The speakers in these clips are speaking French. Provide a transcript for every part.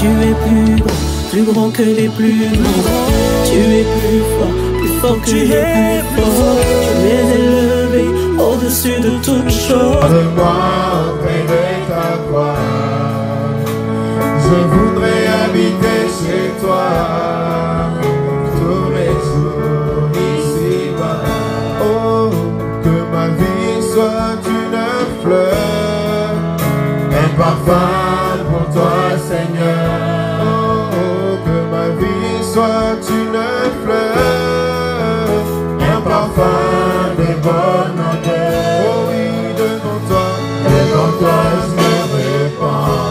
es plus grand que les plus grands. Tu es plus fort que les plus forts. Tu es élevé au-dessus de toute chose. Garde-moi près de ta croix. Je voudrais habiter chez toi tous mes jours ici-bas. Oh, que ma vie soit une fleur, un parfum pour toi, Seigneur. Oh, que ma vie soit une fleur, un parfum des bonnes odeurs. Oh oui, devant toi je me répands.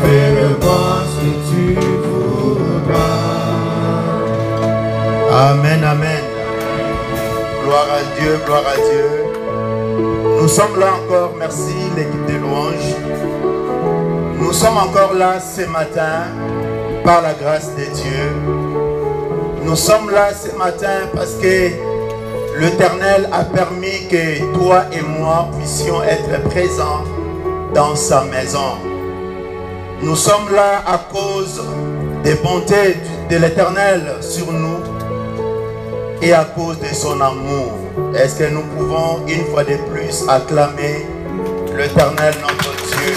Fais-le-moi si tu voudras. Amen, amen. Gloire à Dieu, gloire à Dieu. Nous sommes là encore, merci l'équipe de louanges. Nous sommes encore là ce matin par la grâce de Dieu. Nous sommes là ce matin parce que l'Éternel a permis que toi et moi puissions être présents dans sa maison. Nous sommes là à cause des bontés de l'Éternel sur nous et à cause de son amour. Est-ce que nous pouvons une fois de plus acclamer l'Éternel notre Dieu?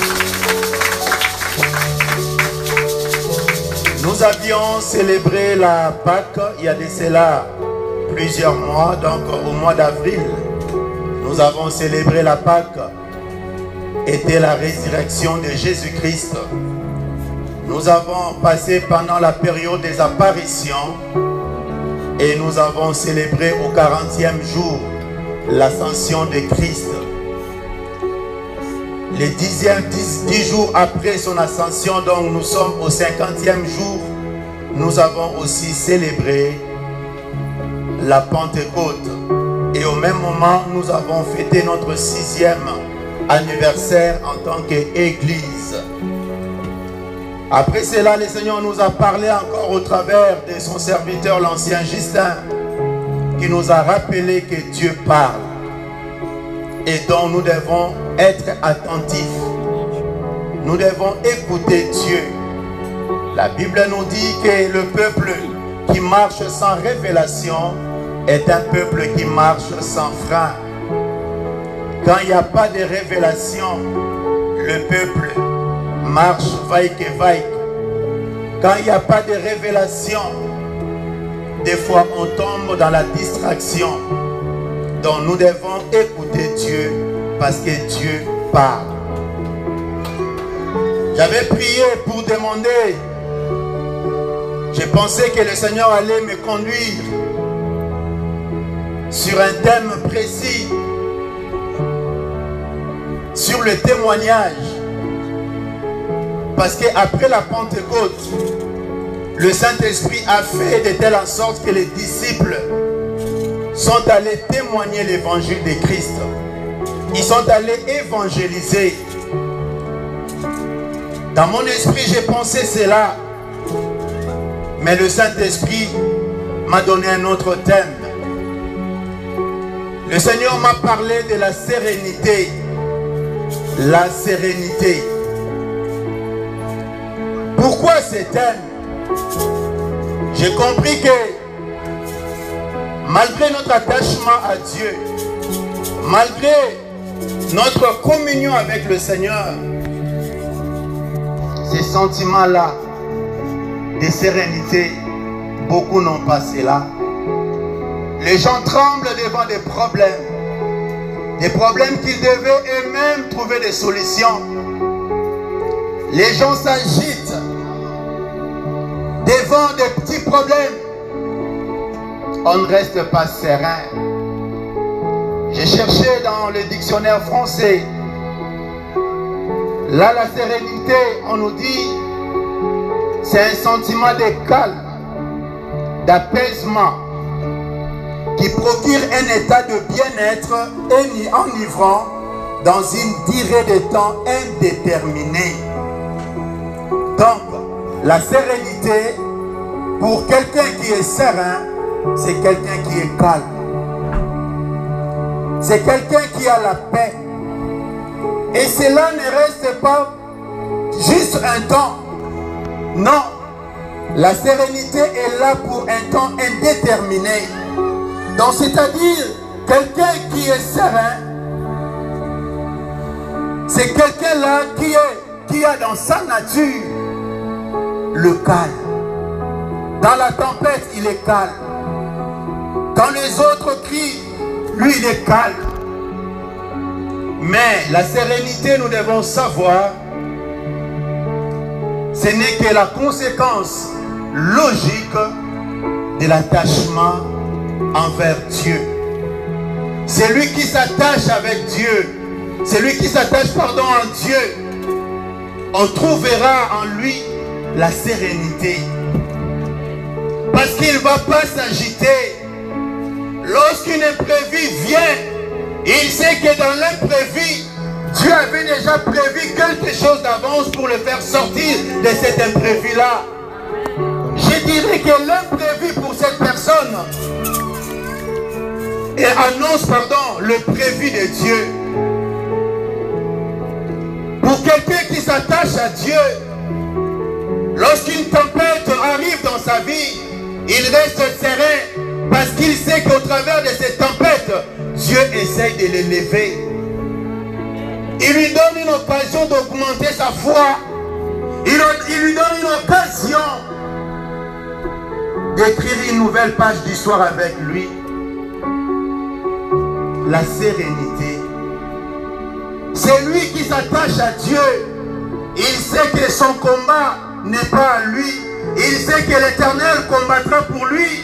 Nous avions célébré la Pâque il y a de cela plusieurs mois, donc au mois d'avril, nous avons célébré la Pâque, était la résurrection de Jésus-Christ. Nous avons passé pendant la période des apparitions et nous avons célébré au 40e jour l'ascension de Christ. Les 10 jours après son ascension, donc nous sommes au 50e jour, nous avons aussi célébré la Pentecôte. Et au même moment, nous avons fêté notre 6e anniversaire en tant qu'Église. Après cela, le Seigneur nous a parlé encore au travers de son serviteur, l'ancien Justin, qui nous a rappelé que Dieu parle et dont nous devons être attentifs. Nous devons écouter Dieu. La Bible nous dit que le peuple qui marche sans révélation est un peuple qui marche sans frein. Quand il n'y a pas de révélation, le peuple marche vaille que vaille. Quand il n'y a pas de révélation, des fois on tombe dans la distraction. Donc nous devons écouter Dieu parce que Dieu parle. J'avais prié pour demander. Je pensais que le Seigneur allait me conduire sur un thème précis, sur le témoignage. Parce qu'après la Pentecôte, le Saint-Esprit a fait de telle sorte que les disciples sont allés témoigner l'évangile de Christ. Ils sont allés évangéliser. Dans mon esprit, j'ai pensé cela. Mais le Saint-Esprit m'a donné un autre thème. Le Seigneur m'a parlé de la sérénité. La sérénité. Pourquoi ce thème? J'ai compris que malgré notre attachement à Dieu, malgré notre communion avec le Seigneur, ces sentiments-là de sérénité, beaucoup n'ont pas cela. Les gens tremblent devant des problèmes qu'ils devaient eux-mêmes trouver des solutions. Les gens s'agitent devant des petits problèmes. On ne reste pas serein. J'ai cherché dans le dictionnaire français. Là, la sérénité, on nous dit, c'est un sentiment de calme, d'apaisement, qui procure un état de bien-être enivrant dans une durée de temps indéterminée. Donc, la sérénité, pour quelqu'un qui est serein, c'est quelqu'un qui est calme. C'est quelqu'un qui a la paix. Et cela ne reste pas juste un temps. Non. La sérénité est là pour un temps indéterminé. Donc c'est-à-dire, quelqu'un qui est serein, c'est quelqu'un là qui a dans sa nature le calme. Dans la tempête, il est calme. Quand les autres crient, lui il est calme. Mais la sérénité, nous devons savoir, ce n'est que la conséquence logique de l'attachement envers Dieu. C'est lui qui s'attache avec Dieu. C'est lui qui s'attache, en Dieu. On trouvera en lui la sérénité. Parce qu'il ne va pas s'agiter. Lorsqu'une imprévu vient, il sait que dans l'imprévu, Dieu avait déjà prévu quelque chose d'avance pour le faire sortir de cet imprévu-là. Je dirais que l'imprévu pour cette personne annonce, le prévu de Dieu. Pour quelqu'un qui s'attache à Dieu, lorsqu'une tempête arrive dans sa vie, il reste serein parce qu'il sait qu'au travers de cette tempête, Dieu essaye de l'élever. Il lui donne une occasion d'augmenter sa foi. Il lui donne une occasion d'écrire une nouvelle page d'histoire avec lui. La sérénité. C'est lui qui s'attache à Dieu. Il sait que son combat n'est pas à lui. Il sait que l'Éternel combattra pour lui.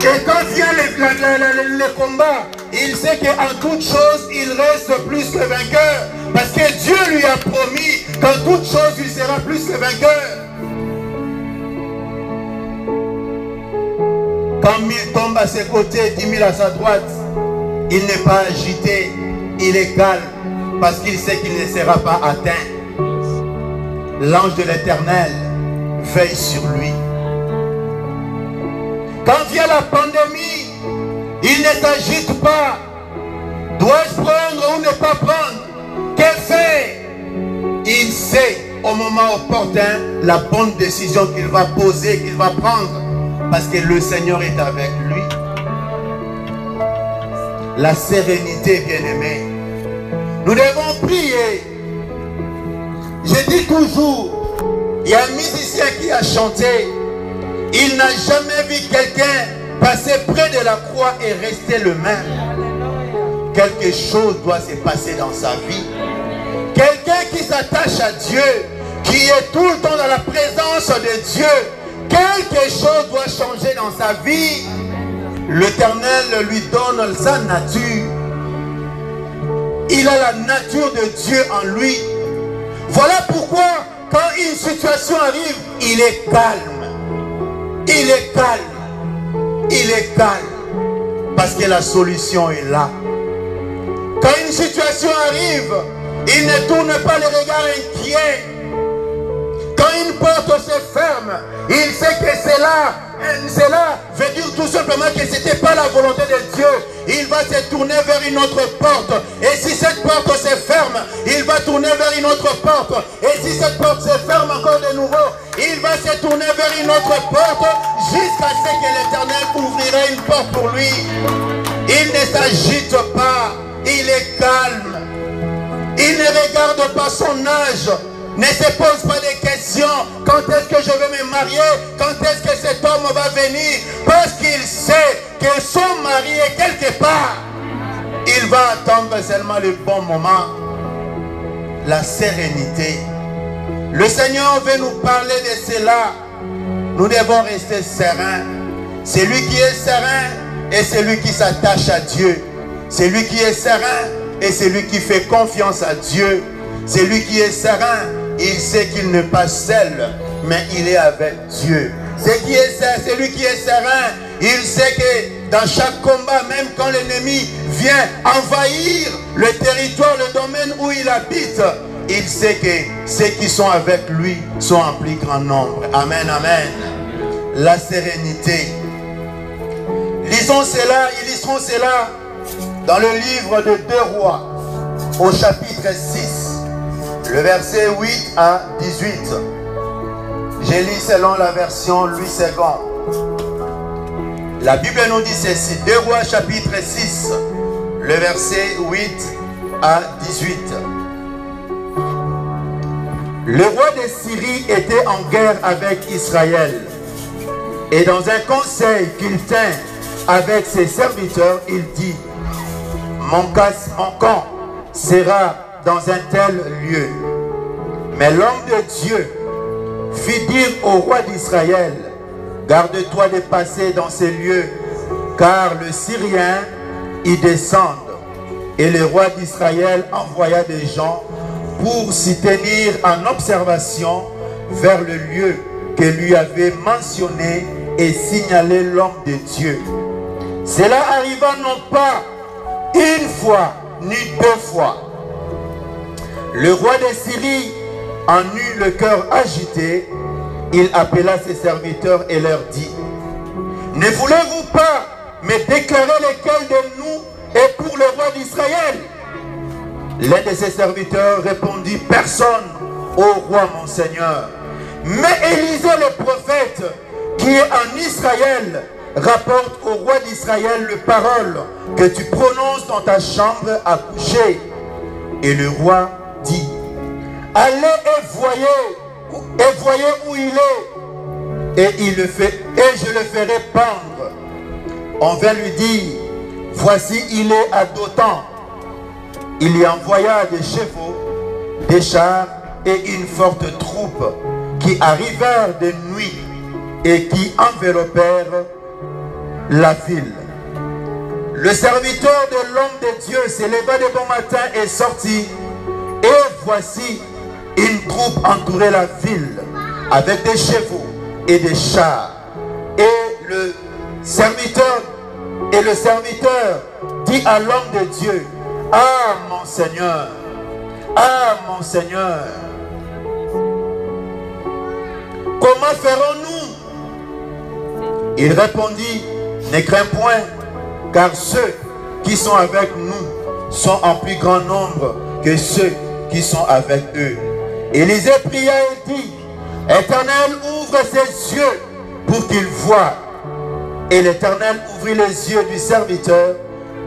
Et quand vient le combat, il sait qu'en toute chose, il reste plus que vainqueur. Parce que Dieu lui a promis qu'en toute chose, il sera plus que vainqueur. Quand 1000 tombent à ses côtés, 10 000 à sa droite, il n'est pas agité, il est calme. Parce qu'il sait qu'il ne sera pas atteint. L'ange de l'Éternel veille sur lui. Quand vient la pandémie, il ne s'agite pas. Dois-je prendre ou ne pas prendre? Que faire? Il sait au moment opportun la bonne décision qu'il va poser, qu'il va prendre. Parce que le Seigneur est avec lui. La sérénité, bien-aimé. Nous devons prier. Je dis toujours, il y a un musicien qui a chanté. Il n'a jamais vu quelqu'un passer près de la croix et rester le même. Quelque chose doit se passer dans sa vie. Quelqu'un qui s'attache à Dieu, qui est tout le temps dans la présence de Dieu, quelque chose doit changer dans sa vie. L'Éternel lui donne sa nature. Il a la nature de Dieu en lui. Voilà pourquoi, quand une situation arrive, il est calme. Il est calme. Il est calme. Parce que la solution est là. Quand une situation arrive, il ne tourne pas les regards inquiets. Quand une porte se ferme, il sait que cela veut dire tout simplement que ce n'était pas la volonté de Dieu. Il va se tourner vers une autre porte. Et si cette porte se ferme, il va tourner vers une autre porte. Et si cette porte se ferme encore de nouveau, il va se tourner vers une autre porte jusqu'à ce que l'Éternel ouvrira une porte pour lui. Il ne s'agite pas. Il est calme. Il ne regarde pas son âge. Ne se pose pas des questions. Quand est-ce que je vais me marier? Quand est-ce que cet homme va venir? Parce qu'il sait que son mari est quelque part. Il va attendre seulement le bon moment. La sérénité. Le Seigneur veut nous parler de cela. Nous devons rester sereins. C'est lui qui est serein et c'est lui qui s'attache à Dieu. C'est lui qui est serein et c'est lui qui fait confiance à Dieu. C'est lui qui est serein. Il sait qu'il n'est pas seul, mais il est avec Dieu. C'est lui qui est serein. Il sait que dans chaque combat, même quand l'ennemi vient envahir le territoire, le domaine où il habite, il sait que ceux qui sont avec lui sont en plus grand nombre. Amen, amen. La sérénité. Lisons cela, illustrons cela dans le livre de 2 Rois, au chapitre 6. Le verset 8 à 18. Je lis selon la version Louis II. La Bible nous dit ceci, 2 Rois chapitre 6, le verset 8 à 18. Le roi de Syrie était en guerre avec Israël. Et dans un conseil qu'il tint avec ses serviteurs, il dit, mon camp sera dans un tel lieu. Mais l'homme de Dieu fit dire au roi d'Israël, garde-toi de passer dans ces lieux, car le Syrien y descend. Et le roi d'Israël envoya des gens pour s'y tenir en observation vers le lieu que lui avait mentionné et signalé l'homme de Dieu. Cela arriva non pas une fois ni 2 fois. Le roi de Syrie en eut le cœur agité. Il appela ses serviteurs et leur dit, ne voulez-vous pas me déclarer lequel de nous est pour le roi d'Israël? L'un de ses serviteurs répondit, personne, ô roi mon Seigneur. Mais Élisée le prophète, qui est en Israël, rapporte au roi d'Israël les paroles que tu prononces dans ta chambre à coucher. Et le roi dit, allez et voyez où il est, et je le ferai pendre. On vint lui dire, voici il est à Dothan. Il y envoya des chevaux, des chars et une forte troupe qui arrivèrent de nuit et qui enveloppèrent la ville. Le serviteur de l'homme de Dieu s'éleva de bon matin et sortit, et voici une troupe entourait la ville avec des chevaux et des chars. Et le serviteur dit à l'homme de Dieu, ah mon Seigneur, comment ferons-nous? Il répondit, ne crains point, car ceux qui sont avec nous sont en plus grand nombre que ceux qui sont avec eux. Élisée pria et dit, Éternel, ouvre ses yeux pour qu'il voie. Et l'Éternel ouvrit les yeux du serviteur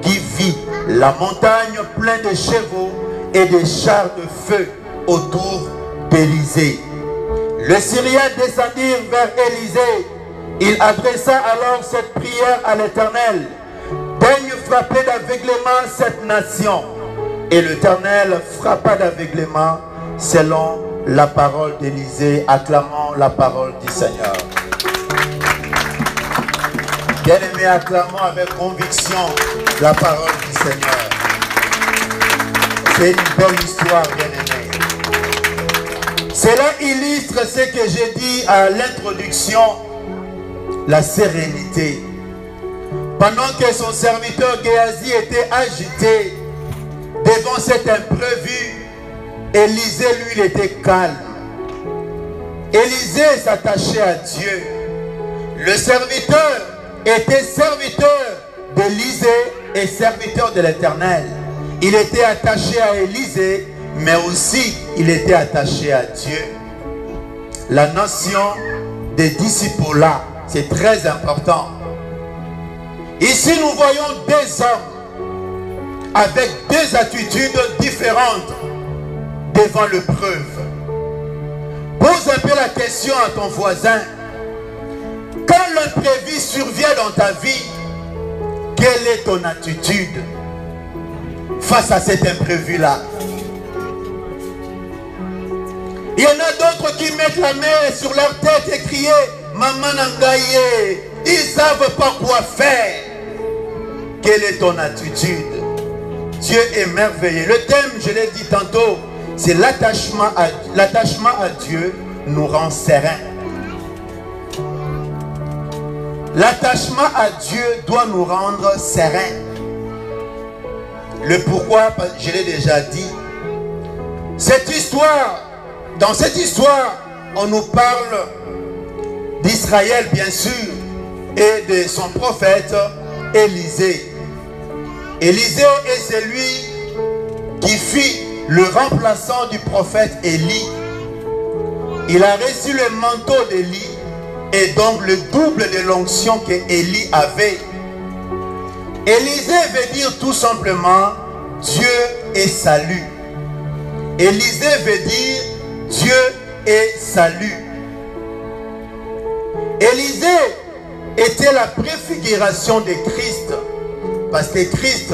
qui vit la montagne pleine de chevaux et de chars de feu autour d'Élisée. Le Syrien descendit vers Élisée. Il adressa alors cette prière à l'Éternel. Daigne frapper d'aveuglement cette nation. Et l'Éternel frappa d'aveuglement selon la parole d'Élisée. Acclamons la parole du Seigneur. Bien-aimés, acclamons avec conviction la parole du Seigneur. C'est une belle histoire, bien-aimés. Cela illustre ce que j'ai dit à l'introduction, la sérénité. Pendant que son serviteur Géasi était agité devant cet imprévu, Élisée, lui, il était calme. Élisée s'attachait à Dieu. Le serviteur était serviteur d'Élisée et serviteur de l'Éternel. Il était attaché à Élisée, mais aussi il était attaché à Dieu. La notion des disciples là, c'est très important. Ici, nous voyons 2 hommes avec 2 attitudes différentes devant l'épreuve. Pose un peu la question à ton voisin. Quand l'imprévu survient dans ta vie, quelle est ton attitude face à cet imprévu-là? Il y en a d'autres qui mettent la main sur leur tête et crient « Maman Nangaye », ils ne savent pas quoi faire. Quelle est ton attitude? Dieu est merveilleux. Le thème, je l'ai dit tantôt, c'est l'attachement à Dieu nous rend sereins. L'attachement à Dieu doit nous rendre sereins. Le pourquoi, je l'ai déjà dit. Cette histoire, dans cette histoire, on nous parle d'Israël, bien sûr, et de son prophète Élisée. Élisée est celui qui fut le remplaçant du prophète Élie. il a reçu le manteau d'Élie et donc le double de l'onction que Élie avait. Élisée veut dire tout simplement Dieu est salut. Élisée veut dire Dieu est salut. Élisée était la préfiguration de Christ, parce que Christ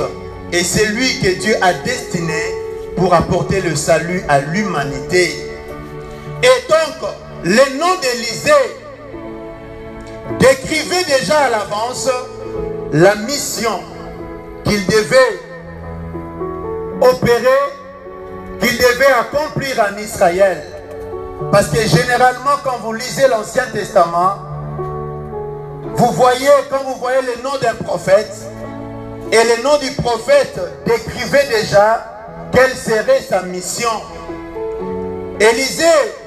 est celui que Dieu a destiné pour apporter le salut à l'humanité. Et donc, le nom d'Élisée décrivait déjà à l'avance la mission qu'il devait opérer, qu'il devait accomplir en Israël. Parce que généralement, quand vous lisez l'Ancien Testament, vous voyez, quand vous voyez le nom d'un prophète, et le nom du prophète décrivait déjà quelle serait sa mission. Élisée,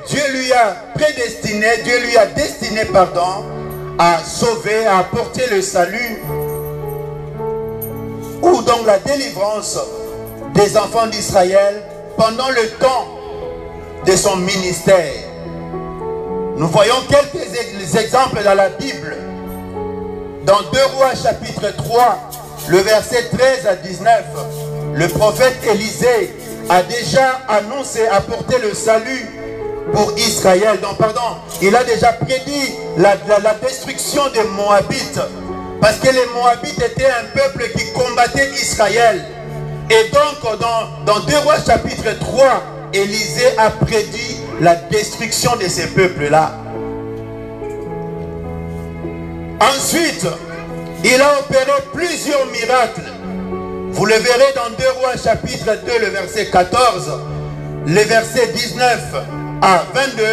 Dieu lui a prédestiné, Dieu lui a destiné, à sauver, à apporter le salut, ou donc la délivrance des enfants d'Israël pendant le temps de son ministère. Nous voyons quelques exemples dans la Bible. Dans 2 Rois chapitre 3, le verset 13 à 19, le prophète Élisée a déjà annoncé, apporté le salut pour Israël. Donc, il a déjà prédit la destruction des Moabites. Parce que les Moabites étaient un peuple qui combattait Israël. Et donc, dans 2 Rois chapitre 3, Élisée a prédit la destruction de ces peuples-là. Ensuite, il a opéré plusieurs miracles. Vous le verrez dans 2 Rois chapitre 2, le verset 14, le verset 19 à 22,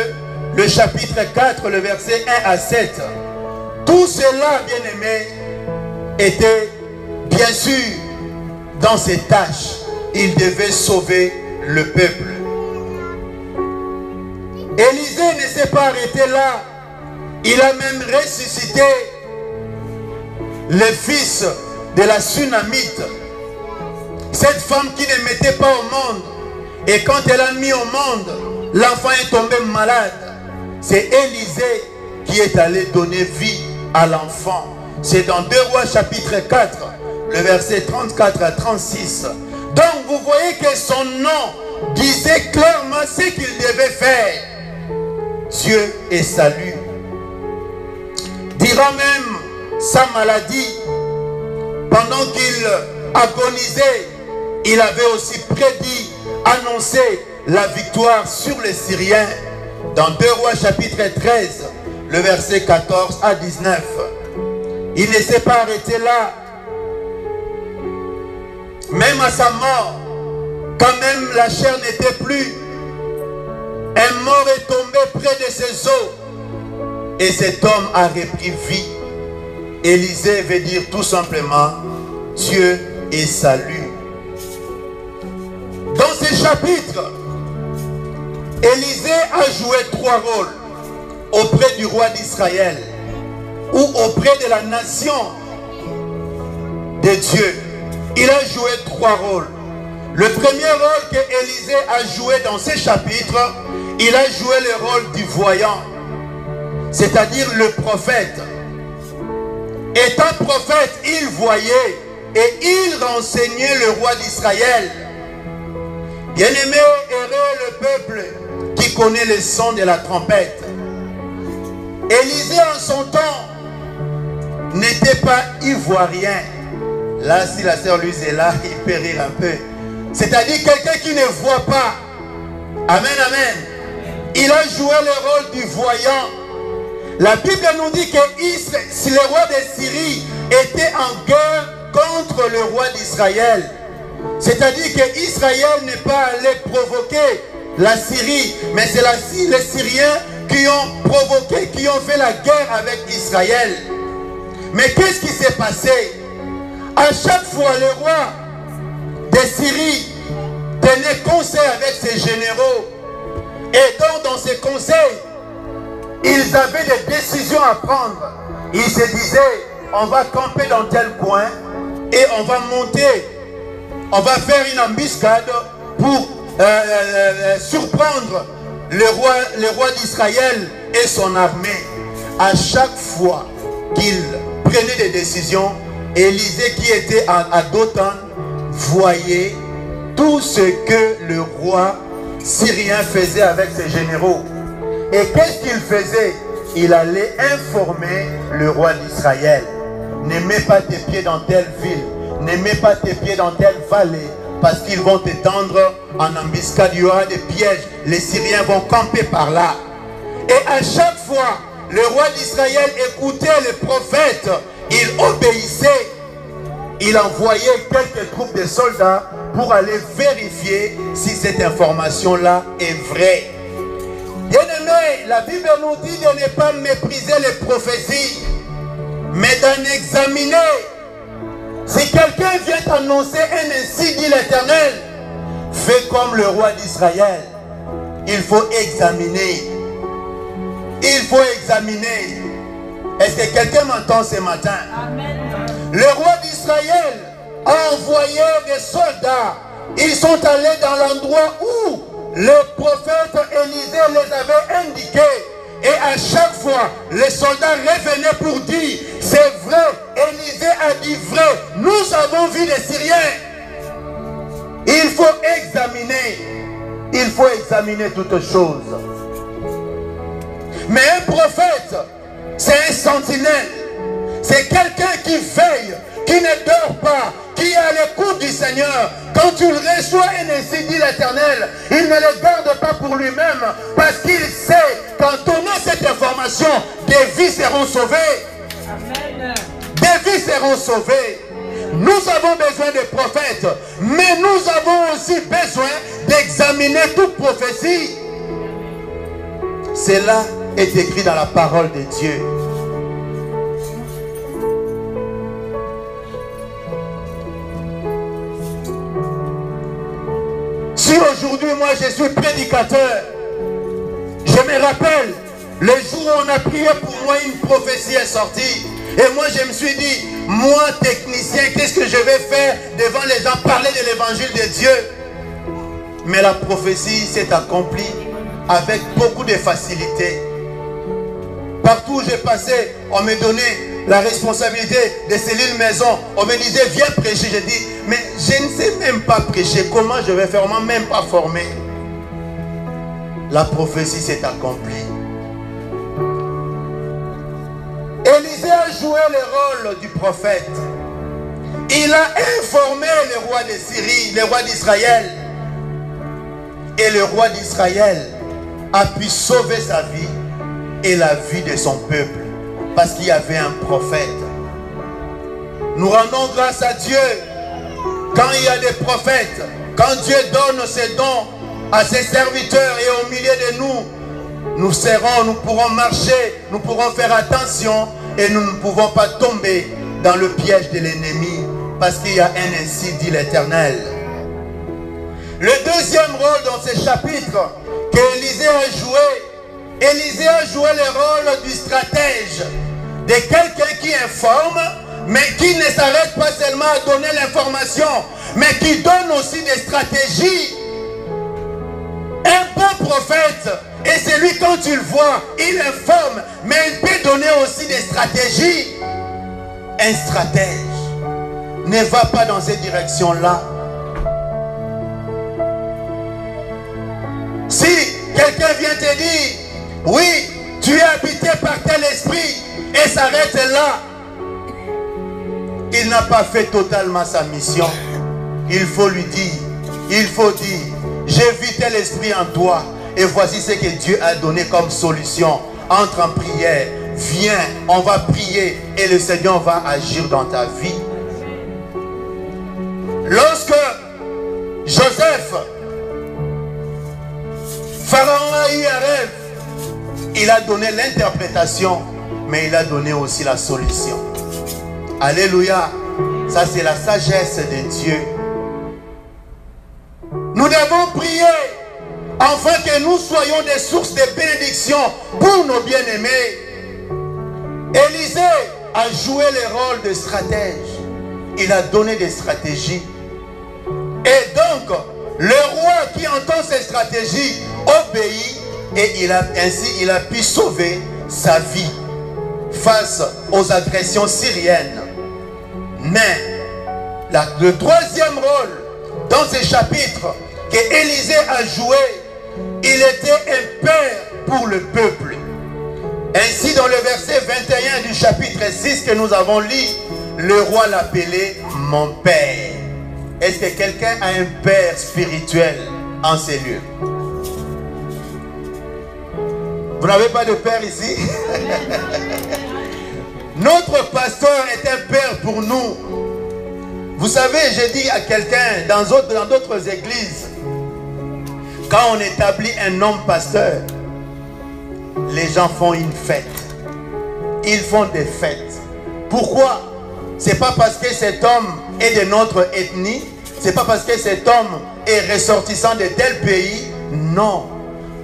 le chapitre 4, le verset 1 à 7. Tout cela, bien-aimés, était bien sûr dans ses tâches. Il devait sauver le peuple. Élisée ne s'est pas arrêté là. Il a même ressuscité le fils de la Sunamite. Cette femme qui ne mettait pas au monde. Et quand elle a mis au monde, l'enfant est tombé malade. C'est Élisée qui est allé donner vie à l'enfant. C'est dans 2 Rois chapitre 4, le verset 34 à 36. Donc vous voyez que son nom disait clairement ce qu'il devait faire. Dieu est salut. Durant même sa maladie, pendant qu'il agonisait, il avait aussi prédit, annoncé la victoire sur les Syriens. Dans 2 Rois chapitre 13, le verset 14 à 19. Il ne s'est pas arrêté là. Même à sa mort, quand même la chair n'était plus, un mort est tombé près de ses os. Et cet homme a repris vie. Élisée veut dire tout simplement Dieu est salut. Dans ce chapitre, Élisée a joué 3 rôles auprès du roi d'Israël ou auprès de la nation de Dieu. Il a joué 3 rôles. Le premier rôle que Élisée a joué dans ce chapitre, il a joué le rôle du voyant, c'est-à-dire le prophète. Étant prophète, il voyait et il renseignait le roi d'Israël. Bien-aimé, heureux le peuple qui connaît le son de la trompette. Élisée en son temps n'était pas ivoirien. Là, si la sœur Louise est là, il peut rire un peu. C'est-à-dire quelqu'un qui ne voit pas. Amen, amen. Il a joué le rôle du voyant. La Bible nous dit que si le roi de Syrie était en guerre contre le roi d'Israël, c'est-à-dire que Israël n'est pas allé provoquer la Syrie, mais c'est les Syriens qui ont provoqué, qui ont fait la guerre avec Israël. Mais qu'est-ce qui s'est passé? À chaque fois, le roi de Syrie tenait conseil avec ses généraux. Et donc, dans ces conseils, ils avaient des décisions à prendre. Ils se disaient, on va camper dans tel coin et on va monter. On va faire une embuscade pour surprendre le roi d'Israël et son armée, à chaque fois qu'il prenait des décisions, Élisée qui était à Dothan voyait tout ce que le roi syrien faisait avec ses généraux. Et qu'est-ce qu'il faisait? Il allait informer le roi d'Israël. Ne mets pas tes pieds dans telle ville, ne mets pas tes pieds dans telle vallée, parce qu'ils vont te tendre en embuscade, il y aura des pièges, les Syriens vont camper par là. Et à chaque fois, le roi d'Israël écoutait les prophètes, il obéissait, il envoyait quelques troupes de soldats pour aller vérifier si cette information-là est vraie. Bien-aimés, la Bible nous dit de ne pas mépriser les prophéties, mais d'en examiner. Si quelqu'un vient t'annoncer un ainsi dit l'Éternel, fais comme le roi d'Israël. Il faut examiner. Il faut examiner. Est-ce que quelqu'un m'entend ce matin? Amen. Le roi d'Israël a envoyé des soldats. Ils sont allés dans l'endroit où le prophète Élisée les avait indiqués. Et à chaque fois, les soldats revenaient pour dire, c'est vrai, Élisée a dit vrai, nous avons vu les Syriens. Il faut examiner toutes choses. Mais un prophète, c'est un sentinelle. C'est quelqu'un qui veille, qui ne dort pas, qui est à l'écoute du Seigneur. Quand tu le reçois, et ainsi dit l'Éternel, il ne le garde pas pour lui-même, parce qu'il sait qu'en donnant cette information, des vies seront sauvées. Amen. Des vies seront sauvées. Nous avons besoin des prophètes, mais nous avons aussi besoin d'examiner toute prophétie. Cela est écrit dans la parole de Dieu. Si aujourd'hui, moi, je suis prédicateur, je me rappelle, le jour où on a prié pour moi, une prophétie est sortie. Et moi, je me suis dit, moi, technicien, qu'est-ce que je vais faire devant les gens, parler de l'évangile de Dieu? Mais la prophétie s'est accomplie avec beaucoup de facilité. Partout où j'ai passé, on me donnait la responsabilité de cellules maison. On me disait, viens prêcher. J'ai dit, mais je ne sais même pas prêcher. Comment je vais faire? On ne m'a même pas formé. La prophétie s'est accomplie. Élisée a joué le rôle du prophète. Il a informé le roi de Syrie, le roi d'Israël. Et le roi d'Israël a pu sauver sa vie et la vie de son peuple. Parce qu'il y avait un prophète. Nous rendons grâce à Dieu quand il y a des prophètes. Quand Dieu donne ses dons à ses serviteurs et au milieu de nous, nous pourrons marcher, nous pourrons faire attention et nous ne pouvons pas tomber dans le piège de l'ennemi. Parce qu'il y a un ainsi dit l'Éternel. Le deuxième rôle dans ce chapitre qu'Élisée a joué, Élisée a joué le rôle du stratège, de quelqu'un qui informe, mais qui ne s'arrête pas seulement à donner l'information, mais qui donne aussi des stratégies. Un bon prophète, et c'est lui quand tu le vois, il informe, mais il peut donner aussi des stratégies. Un stratège ne va pas dans cette direction-là. Si quelqu'un vient te dire, oui, tu es habité par tel esprit, et s'arrête là, il n'a pas fait totalement sa mission. Il faut lui dire, il faut dire, j'ai vu tel esprit en toi, et voici ce que Dieu a donné comme solution. Entre en prière, viens, on va prier, et le Seigneur va agir dans ta vie. Lorsque Joseph, Pharaon a eu un rêve, il a donné l'interprétation, mais il a donné aussi la solution. Alléluia. Ça, c'est la sagesse de Dieu. Nous devons prier afin que nous soyons des sources de bénédiction pour nos bien-aimés. Élisée a joué le rôle de stratège. Il a donné des stratégies. Et donc, le roi qui entend ces stratégies obéit et ainsi il a pu sauver sa vie face aux agressions syriennes. Mais le troisième rôle dans ce chapitre qu'Élisée a joué, il était un père pour le peuple. Ainsi, dans le verset 21 du chapitre 6 que nous avons lu, le roi l'appelait mon père. Est-ce que quelqu'un a un père spirituel en ces lieux? Vous n'avez pas de père ici? Notre pasteur est un père pour nous. Vous savez, j'ai dit à quelqu'un dans d'autres églises, quand on établit un homme pasteur, les gens font une fête. Ils font des fêtes. Pourquoi? C'est pas parce que cet homme est de notre ethnie, c'est pas parce que cet homme est ressortissant de tel pays. Non,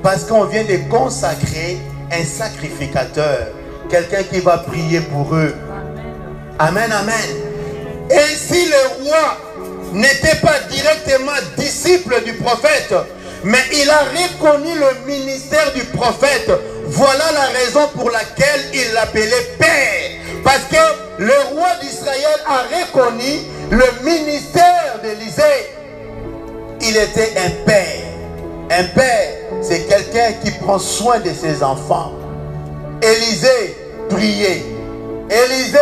parce qu'on vient de consacrer un sacrificateur, quelqu'un qui va prier pour eux. Amen, amen. Ainsi le roi n'était pas directement disciple du prophète, mais il a reconnu le ministère du prophète. Voilà la raison pour laquelle il l'appelait père. Parce que le roi d'Israël a reconnu le ministère d'Élisée. Il était un père. Un père, c'est quelqu'un qui prend soin de ses enfants. Élisée priait. Élisée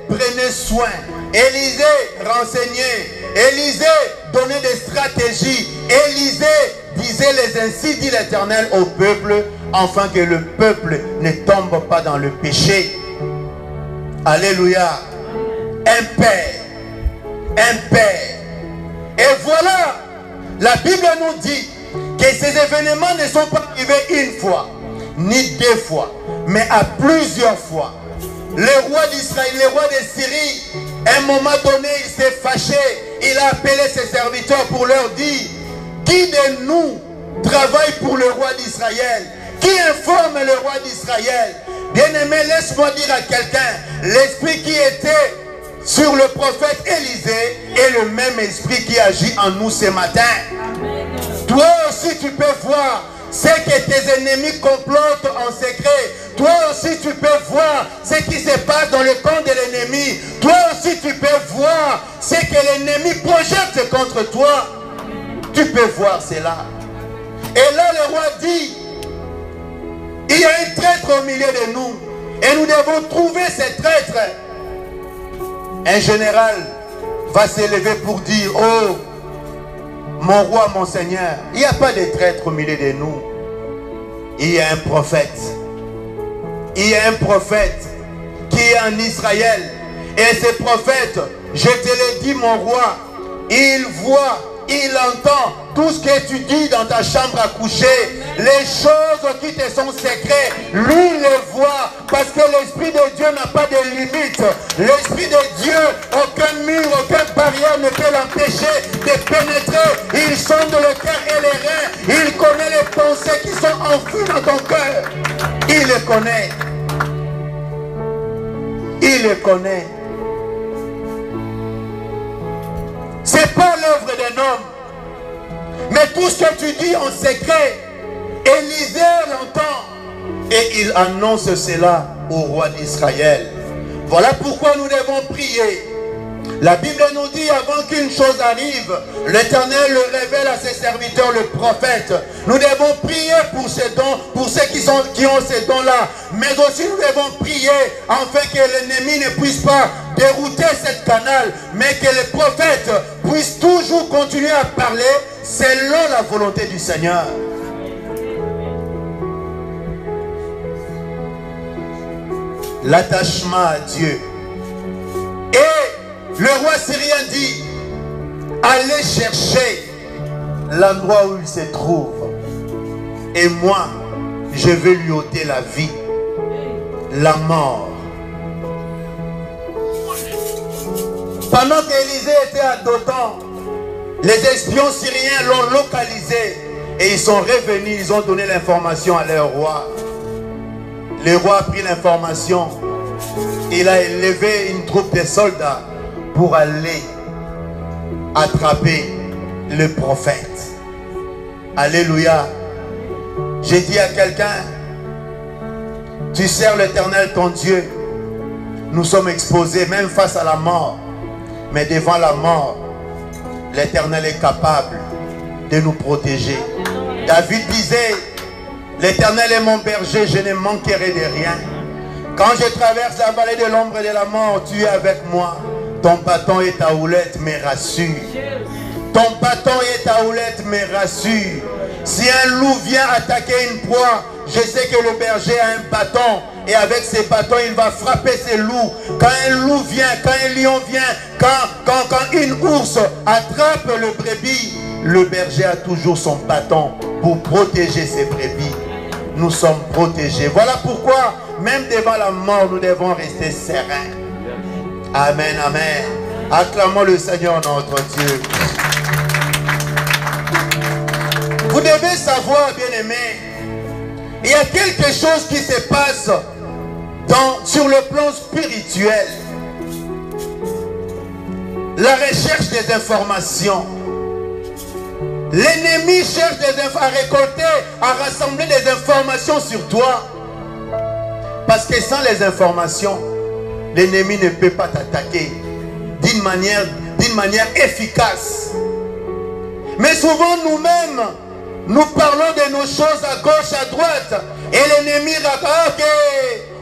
prenait soin. Élisée renseignait. Élisée donnait des stratégies. Élisée disait les ainsi dit l'Éternel au peuple, afin que le peuple ne tombe pas dans le péché. Alléluia. Un père. Un père. Et voilà, la Bible nous dit que ces événements ne sont pas arrivés une fois, ni deux fois, mais à plusieurs fois. Le roi d'Israël, le roi de Syrie, à un moment donné, il s'est fâché. Il a appelé ses serviteurs pour leur dire: qui de nous travaille pour le roi d'Israël? Qui informe le roi d'Israël? Bien-aimé, laisse-moi dire à quelqu'un, l'esprit qui était sur le prophète Élisée est le même esprit qui agit en nous ce matin. Amen. Toi aussi tu peux voir ce que tes ennemis complotent en secret. Toi aussi tu peux voir ce qui se passe dans le camp de l'ennemi. Toi aussi tu peux voir ce que l'ennemi projette contre toi. Tu peux voir cela. Et là le roi dit: il y a un traître au milieu de nous et nous devons trouver ce traître. Un général va s'élever pour dire: oh, mon roi, mon seigneur, il n'y a pas de traître au milieu de nous. Il y a un prophète. Il y a un prophète qui est en Israël. Et ce prophète, je te l'ai dit, mon roi, il voit, il entend tout ce que tu dis dans ta chambre à coucher. Les choses qui te sont secrètes, lui il les voit, parce que l'Esprit de Dieu n'a pas de limite. L'Esprit de Dieu, aucun mur, aucune barrière ne peut l'empêcher de pénétrer. Il sonde le cœur et les reins. Il connaît les pensées qui sont enfouies dans ton cœur. Il les connaît. Il les connaît. C'est pas l'œuvre d'un homme. Mais tout ce que tu dis en secret, Élisée l'entend et il annonce cela au roi d'Israël. Voilà pourquoi nous devons prier. La Bible nous dit, avant qu'une chose arrive, l'Éternel le révèle à ses serviteurs, le prophète. Nous devons prier pour ces dons, pour ceux qui ont ces dons-là. Mais aussi nous devons prier afin que l'ennemi ne puisse pas dérouter cette canal, mais que les prophètes puissent toujours continuer à parler selon la volonté du Seigneur. L'attachement à Dieu. Et le roi syrien dit: allez chercher l'endroit où il se trouve, et moi je vais lui ôter la vie, la mort. Pendant qu'Élisée était à Dothan, les espions syriens l'ont localisé et ils sont revenus, ils ont donné l'information à leur roi. Le roi a pris l'information. Il a élevé une troupe de soldats pour aller attraper le prophète. Alléluia. J'ai dit à quelqu'un, tu sers l'Éternel ton Dieu. Nous sommes exposés même face à la mort. Mais devant la mort, l'Éternel est capable de nous protéger. David disait, l'Éternel est mon berger, je ne manquerai de rien. Quand je traverse la vallée de l'ombre et de la mort, tu es avec moi. Ton bâton et ta houlette me rassurent. Ton bâton et ta houlette me rassurent. Si un loup vient attaquer une proie, je sais que le berger a un bâton. Et avec ses bâtons, il va frapper ses loups. Quand un loup vient, quand un lion vient, quand une ours attrape le brebis, le berger a toujours son bâton pour protéger ses brebis. Nous sommes protégés. Voilà pourquoi, même devant la mort, nous devons rester sereins. Amen, amen. Acclamons le Seigneur notre Dieu. Vous devez savoir, bien-aimés, il y a quelque chose qui se passe sur le plan spirituel. La recherche des informations. L'ennemi cherche à récolter, à rassembler des informations sur toi. Parce que sans les informations, l'ennemi ne peut pas t'attaquer d'une manière efficace. Mais souvent nous-mêmes, nous parlons de nos choses à gauche, à droite. Et l'ennemi raconte, ok,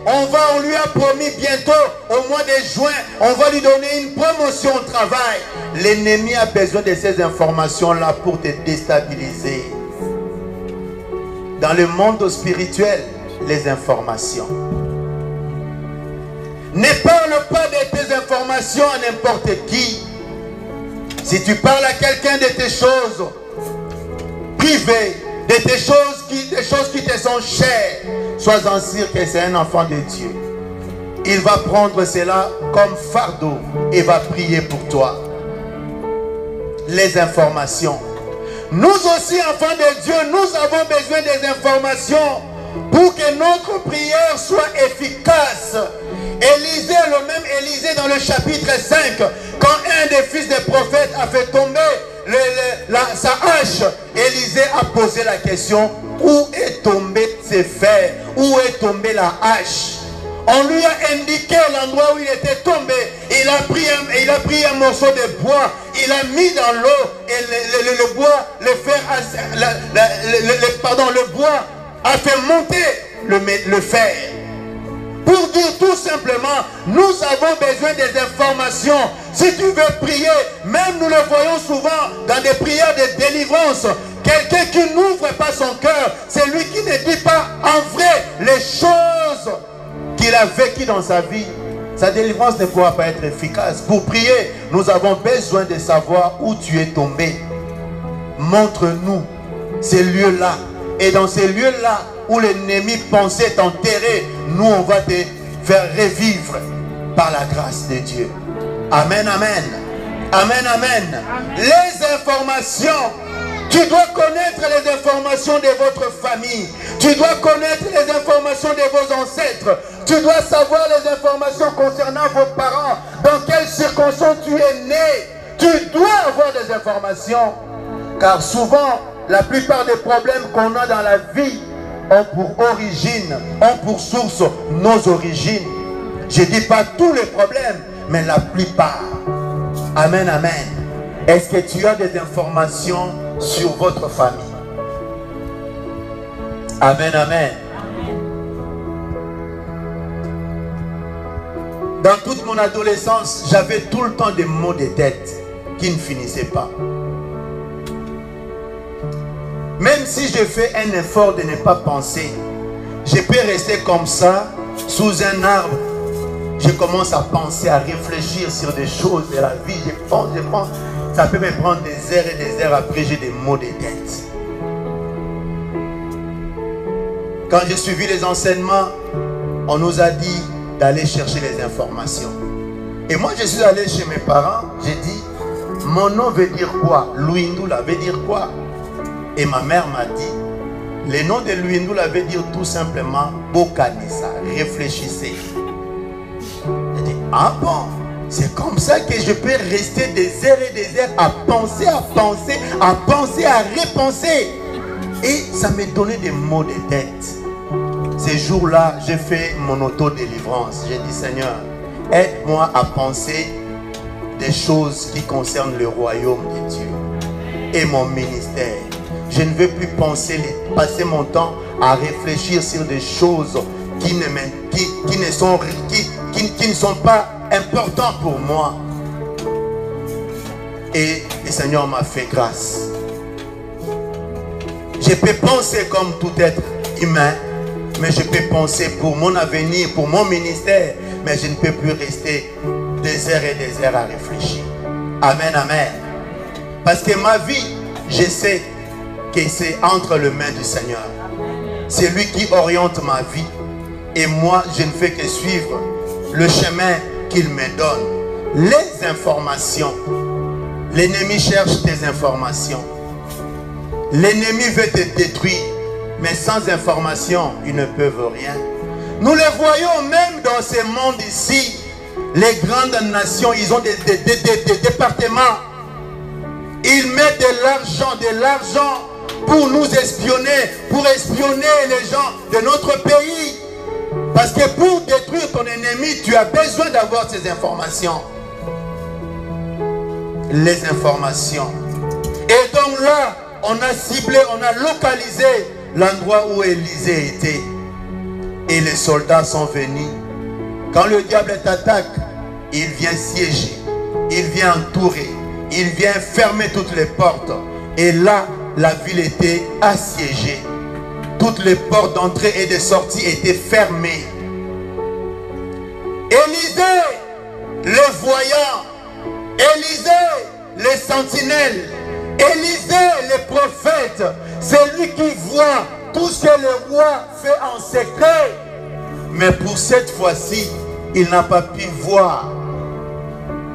on lui a promis bientôt, au mois de juin, on va lui donner une promotion au travail. L'ennemi a besoin de ces informations-là pour te déstabiliser. Dans le monde spirituel, les informations. Ne parle pas de tes informations à n'importe qui. Si tu parles à quelqu'un de tes choses privées, de tes choses qui te sont chères, sois-en sûr que c'est un enfant de Dieu. Il va prendre cela comme fardeau et va prier pour toi. Les informations. Nous aussi, enfants de Dieu, nous avons besoin des informations pour que notre prière soit efficace. Élisée, le même Élisée dans le chapitre 5, quand un des fils des prophètes a fait tomber sa hache, Élisée a posé la question, où est tombé ses fers? Où est tombée la hache? On lui a indiqué l'endroit où il était tombé. Il a pris un morceau de bois, il a mis dans l'eau et le bois, le bois a fait monter le fer. Pour dire tout simplement, nous avons besoin des informations. Si tu veux prier, même nous le voyons souvent dans des prières de délivrance, quelqu'un qui n'ouvre pas son cœur, c'est lui qui ne dit pas en vrai les choses qu'il a vécues dans sa vie. Sa délivrance ne pourra pas être efficace. Pour prier, nous avons besoin de savoir où tu es tombé. Montre-nous ces lieux-là. Et dans ces lieux-là, où l'ennemi pensait t'enterrer, nous on va te faire revivre par la grâce de Dieu. Amen, amen. Amen, amen. Les informations. Tu dois connaître les informations de votre famille. Tu dois connaître les informations de vos ancêtres. Tu dois savoir les informations concernant vos parents. Dans quelles circonstances tu es né. Tu dois avoir des informations. Car souvent, la plupart des problèmes qu'on a dans la vie ont pour origine, ont pour source nos origines. Je ne dis pas tous les problèmes, mais la plupart. Amen, amen. Est-ce que tu as des informations sur votre famille? Amen, amen. Dans toute mon adolescence, j'avais tout le temps des maux de tête qui ne finissaient pas. Même si je fais un effort de ne pas penser, je peux rester comme ça, sous un arbre. Je commence à penser, à réfléchir sur des choses de la vie. Je pense. Ça peut me prendre des heures et des heures, après j'ai des maux de tête. Quand j'ai suivi les enseignements, on nous a dit d'aller chercher les informations. Et moi je suis allé chez mes parents, j'ai dit, mon nom veut dire quoi? Luindula veut dire quoi? Et ma mère m'a dit, le nom de Luindula veut dire tout simplement Bokanisa, réfléchissez. J'ai dit, ah bon? C'est comme ça que je peux rester des heures et des heures à penser, à penser, à penser, à repenser. Et ça me donnait des maux de tête. Ces jours-là, j'ai fait mon auto-délivrance. J'ai dit, Seigneur, aide-moi à penser des choses qui concernent le royaume de Dieu et mon ministère. Je ne veux plus passer mon temps à réfléchir sur des choses qui ne sont pas importantes pour moi. Et le Seigneur m'a fait grâce. Je peux penser comme tout être humain, mais je peux penser pour mon avenir, pour mon ministère, mais je ne peux plus rester des heures et des heures à réfléchir. Amen, amen. Parce que ma vie, je sais que c'est entre les mains du Seigneur. C'est lui qui oriente ma vie. Et moi, je ne fais que suivre le chemin qu'il me donne. Les informations. L'ennemi cherche tes informations. L'ennemi veut te détruire. Mais sans information, ils ne peuvent rien. Nous les voyons même dans ce monde ici. Les grandes nations, ils ont des départements. Ils mettent de l'argent pour nous espionner, pour espionner les gens de notre pays. Parce que pour détruire ton ennemi, tu as besoin d'avoir ces informations. Les informations. Et donc là, on a ciblé, on a localisé l'endroit où Élisée était. Et les soldats sont venus. Quand le diable t'attaque, il vient siéger, il vient entourer, il vient fermer toutes les portes. Et là, la ville était assiégée. Toutes les portes d'entrée et de sortie étaient fermées. Élisée, le voyant, Élisée, les sentinelles, Élisée, les prophètes, c'est lui qui voit tout ce que le roi fait en secret. Mais pour cette fois-ci, il n'a pas pu voir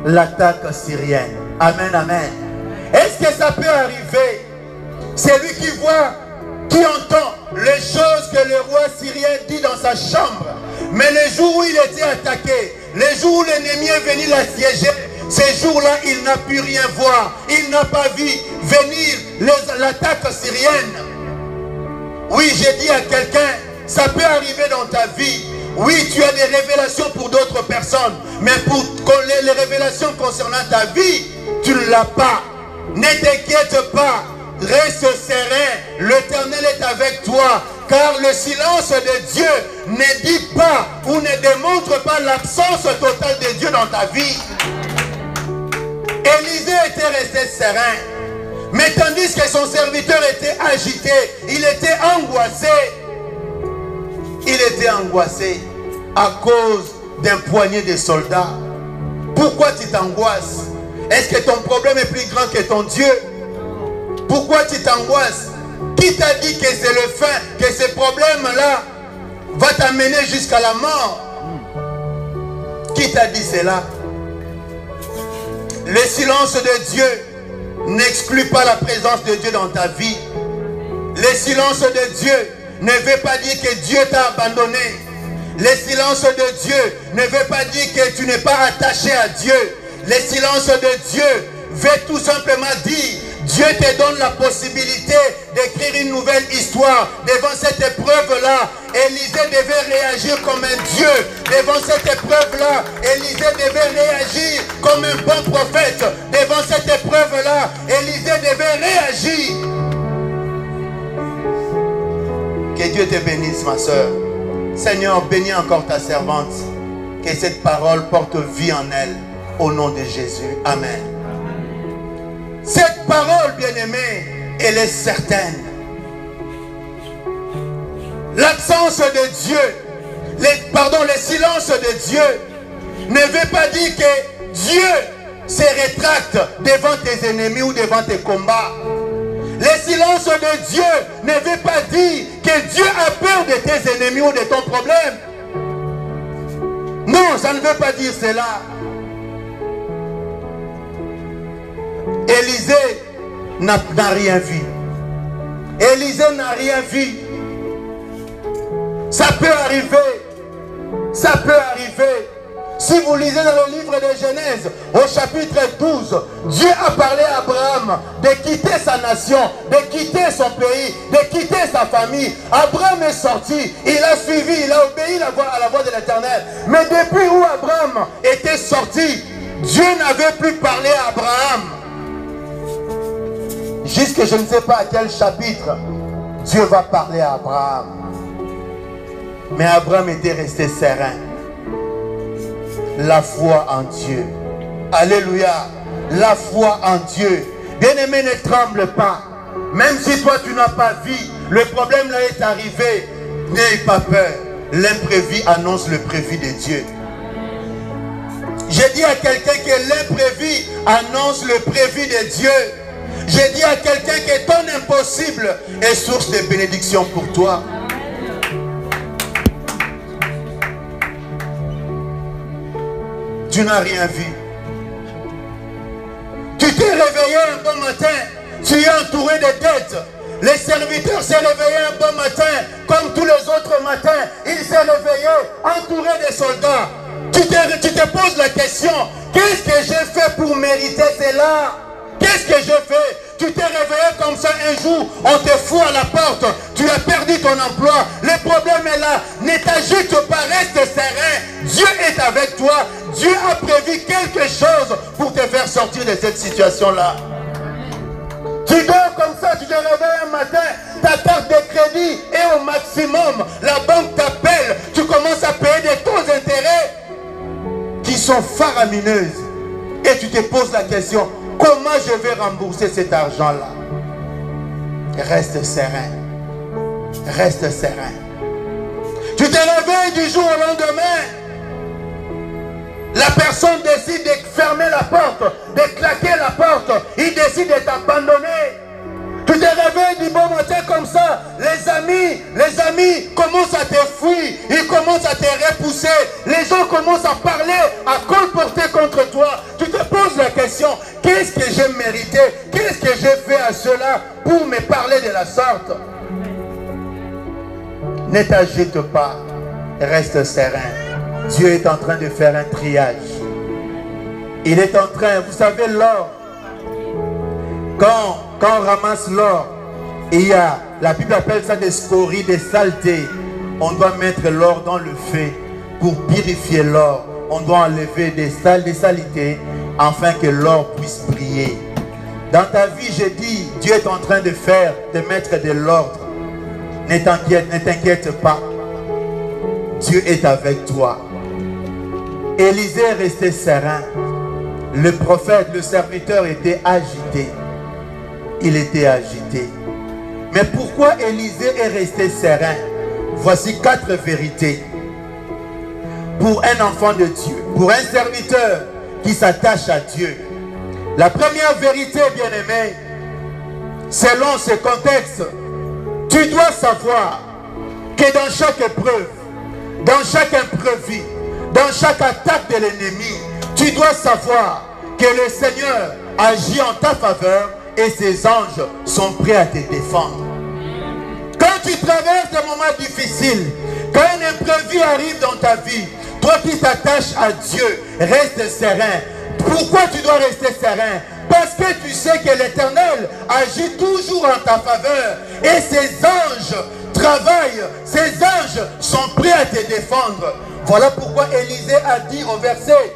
l'attaque syrienne. Amen, amen. Est-ce que ça peut arriver? C'est lui qui voit, qui entend les choses que le roi syrien dit dans sa chambre. Mais les jours où il était attaqué, les jours où l'ennemi est venu l'assiéger, ces jours-là, il n'a pu rien voir. Il n'a pas vu venir l'attaque syrienne. Oui, j'ai dit à quelqu'un, ça peut arriver dans ta vie. Oui, tu as des révélations pour d'autres personnes. Mais pour les révélations concernant ta vie, tu ne l'as pas. Ne t'inquiète pas. Reste serein. L'Éternel est avec toi. Car le silence de Dieu ne dit pas ou ne démontre pas l'absence totale de Dieu dans ta vie. Élisée était resté serein. Mais tandis que son serviteur était agité, il était angoissé. Il était angoissé à cause d'un poignet de soldats. Pourquoi tu t'angoisses? Est-ce que ton problème est plus grand que ton Dieu? Pourquoi tu t'angoisses? Qui t'a dit que c'est le fin, que ce problème-là va t'amener jusqu'à la mort? Qui t'a dit cela? Le silence de Dieu n'exclut pas la présence de Dieu dans ta vie. Le silence de Dieu ne veut pas dire que Dieu t'a abandonné. Le silence de Dieu ne veut pas dire que tu n'es pas attaché à Dieu. Le silence de Dieu veut tout simplement dire, Dieu te donne la possibilité d'écrire une nouvelle histoire. Devant cette épreuve-là, Élisée devait réagir comme un Dieu. Devant cette épreuve-là, Élisée devait réagir comme un bon prophète. Devant cette épreuve-là, Élisée devait réagir. Que Dieu te bénisse, ma soeur. Seigneur, bénis encore ta servante. Que cette parole porte vie en elle. Au nom de Jésus. Amen. Cette parole, bien-aimée, elle est certaine. L'absence de Dieu, le silence de Dieu ne veut pas dire que Dieu se rétracte devant tes ennemis ou devant tes combats. Le silence de Dieu ne veut pas dire que Dieu a peur de tes ennemis ou de ton problème. Non, ça ne veut pas dire cela. Élisée n'a rien vu. Élisée n'a rien vu. Ça peut arriver. Ça peut arriver. Si vous lisez dans le livre de Genèse, au chapitre 12, Dieu a parlé à Abraham de quitter sa nation, de quitter son pays, de quitter sa famille. Abraham est sorti, il a suivi, il a obéi à la voix de l'Éternel. Mais depuis où Abraham était sorti, Dieu n'avait plus parlé à Abraham. Jusque je ne sais pas à quel chapitre, Dieu va parler à Abraham. Mais Abraham était resté serein. La foi en Dieu. Alléluia. La foi en Dieu. Bien-aimé, ne tremble pas. Même si toi tu n'as pas vu, le problème là est arrivé. N'aie pas peur. L'imprévu annonce le prévu de Dieu. J'ai dit à quelqu'un que l'imprévu annonce le prévu de Dieu. J'ai dit à quelqu'un que ton impossible est source de bénédiction pour toi. Tu n'as rien vu. Tu t'es réveillé un bon matin, tu es entouré de dettes. Les serviteurs s'est réveillé un bon matin, comme tous les autres matins. Il s'est réveillé entouré de soldats. Tu te poses la question, qu'est-ce que j'ai fait pour mériter cela? Qu'est-ce que j'ai fait? Tu t'es réveillé comme ça un jour, on te fout à la porte, tu as perdu ton emploi, le problème est là, ne t'agite pas, reste serein, Dieu est avec toi, Dieu a prévu quelque chose pour te faire sortir de cette situation-là. Tu dors comme ça, tu te réveilles un matin, ta carte de crédit est au maximum, la banque t'appelle, tu commences à payer des taux d'intérêt qui sont faramineuses et tu te poses la question, comment je vais rembourser cet argent-là? Reste serein. Reste serein. Tu te réveilles du jour au lendemain. La personne décide de fermer la porte, de claquer la porte. Il décide de t'abandonner. Tu te réveilles du bon matin comme ça. Les amis commencent à te fuir. Ils commencent à te repousser. Les gens commencent à parler, à colporter contre toi. Tu te poses la question, qu'est-ce que j'ai mérité? Qu'est-ce que j'ai fait à cela pour me parler de la sorte? Ne t'agite pas. Reste serein. Dieu est en train de faire un triage. Il est en train, vous savez, l'or. Quand on ramasse l'or, il y a, la Bible appelle ça des scories, des saletés. On doit mettre l'or dans le feu pour purifier l'or. On doit enlever des saletés afin que l'or puisse briller. Dans ta vie, j'ai dit, Dieu est en train de mettre de l'ordre. Ne t'inquiète pas. Dieu est avec toi. Élisée est resté serein. Le prophète, le serviteur était agité. Il était agité. Mais pourquoi Élisée est resté serein? Voici 4 vérités. Pour un enfant de Dieu, pour un serviteur qui s'attache à Dieu. La première vérité, bien-aimé, selon ce contexte, tu dois savoir que dans chaque épreuve, dans chaque imprévu, dans chaque attaque de l'ennemi, tu dois savoir que le Seigneur agit en ta faveur et ses anges sont prêts à te défendre. Quand tu traverses des moments difficiles, quand un imprévu arrive dans ta vie, toi qui t'attaches à Dieu, reste serein. Pourquoi tu dois rester serein? Parce que tu sais que l'Éternel agit toujours en ta faveur et ses anges travaillent, ses anges sont prêts à te défendre. Voilà pourquoi Élisée a dit au verset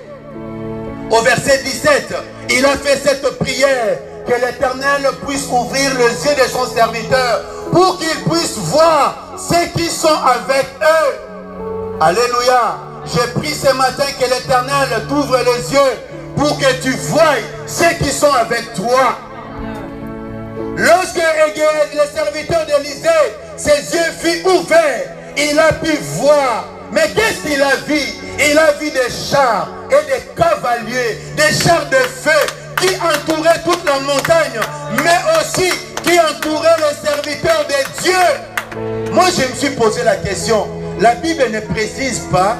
17, il a fait cette prière, que l'Éternel puisse ouvrir les yeux de son serviteur pour qu'il puisse voir ceux qui sont avec eux. Alléluia. J'ai prié ce matin que l'Éternel t'ouvre les yeux pour que tu voies ceux qui sont avec toi. Lorsque le serviteur d'Élisée, ses yeux furent ouverts, il a pu voir. Mais qu'est-ce qu'il a vu? Il a vu des chars et des cavaliers, des chars de feu qui entouraient toute la montagne, mais aussi qui entouraient les serviteurs de Dieu. Moi, je me suis posé la question. La Bible ne précise pas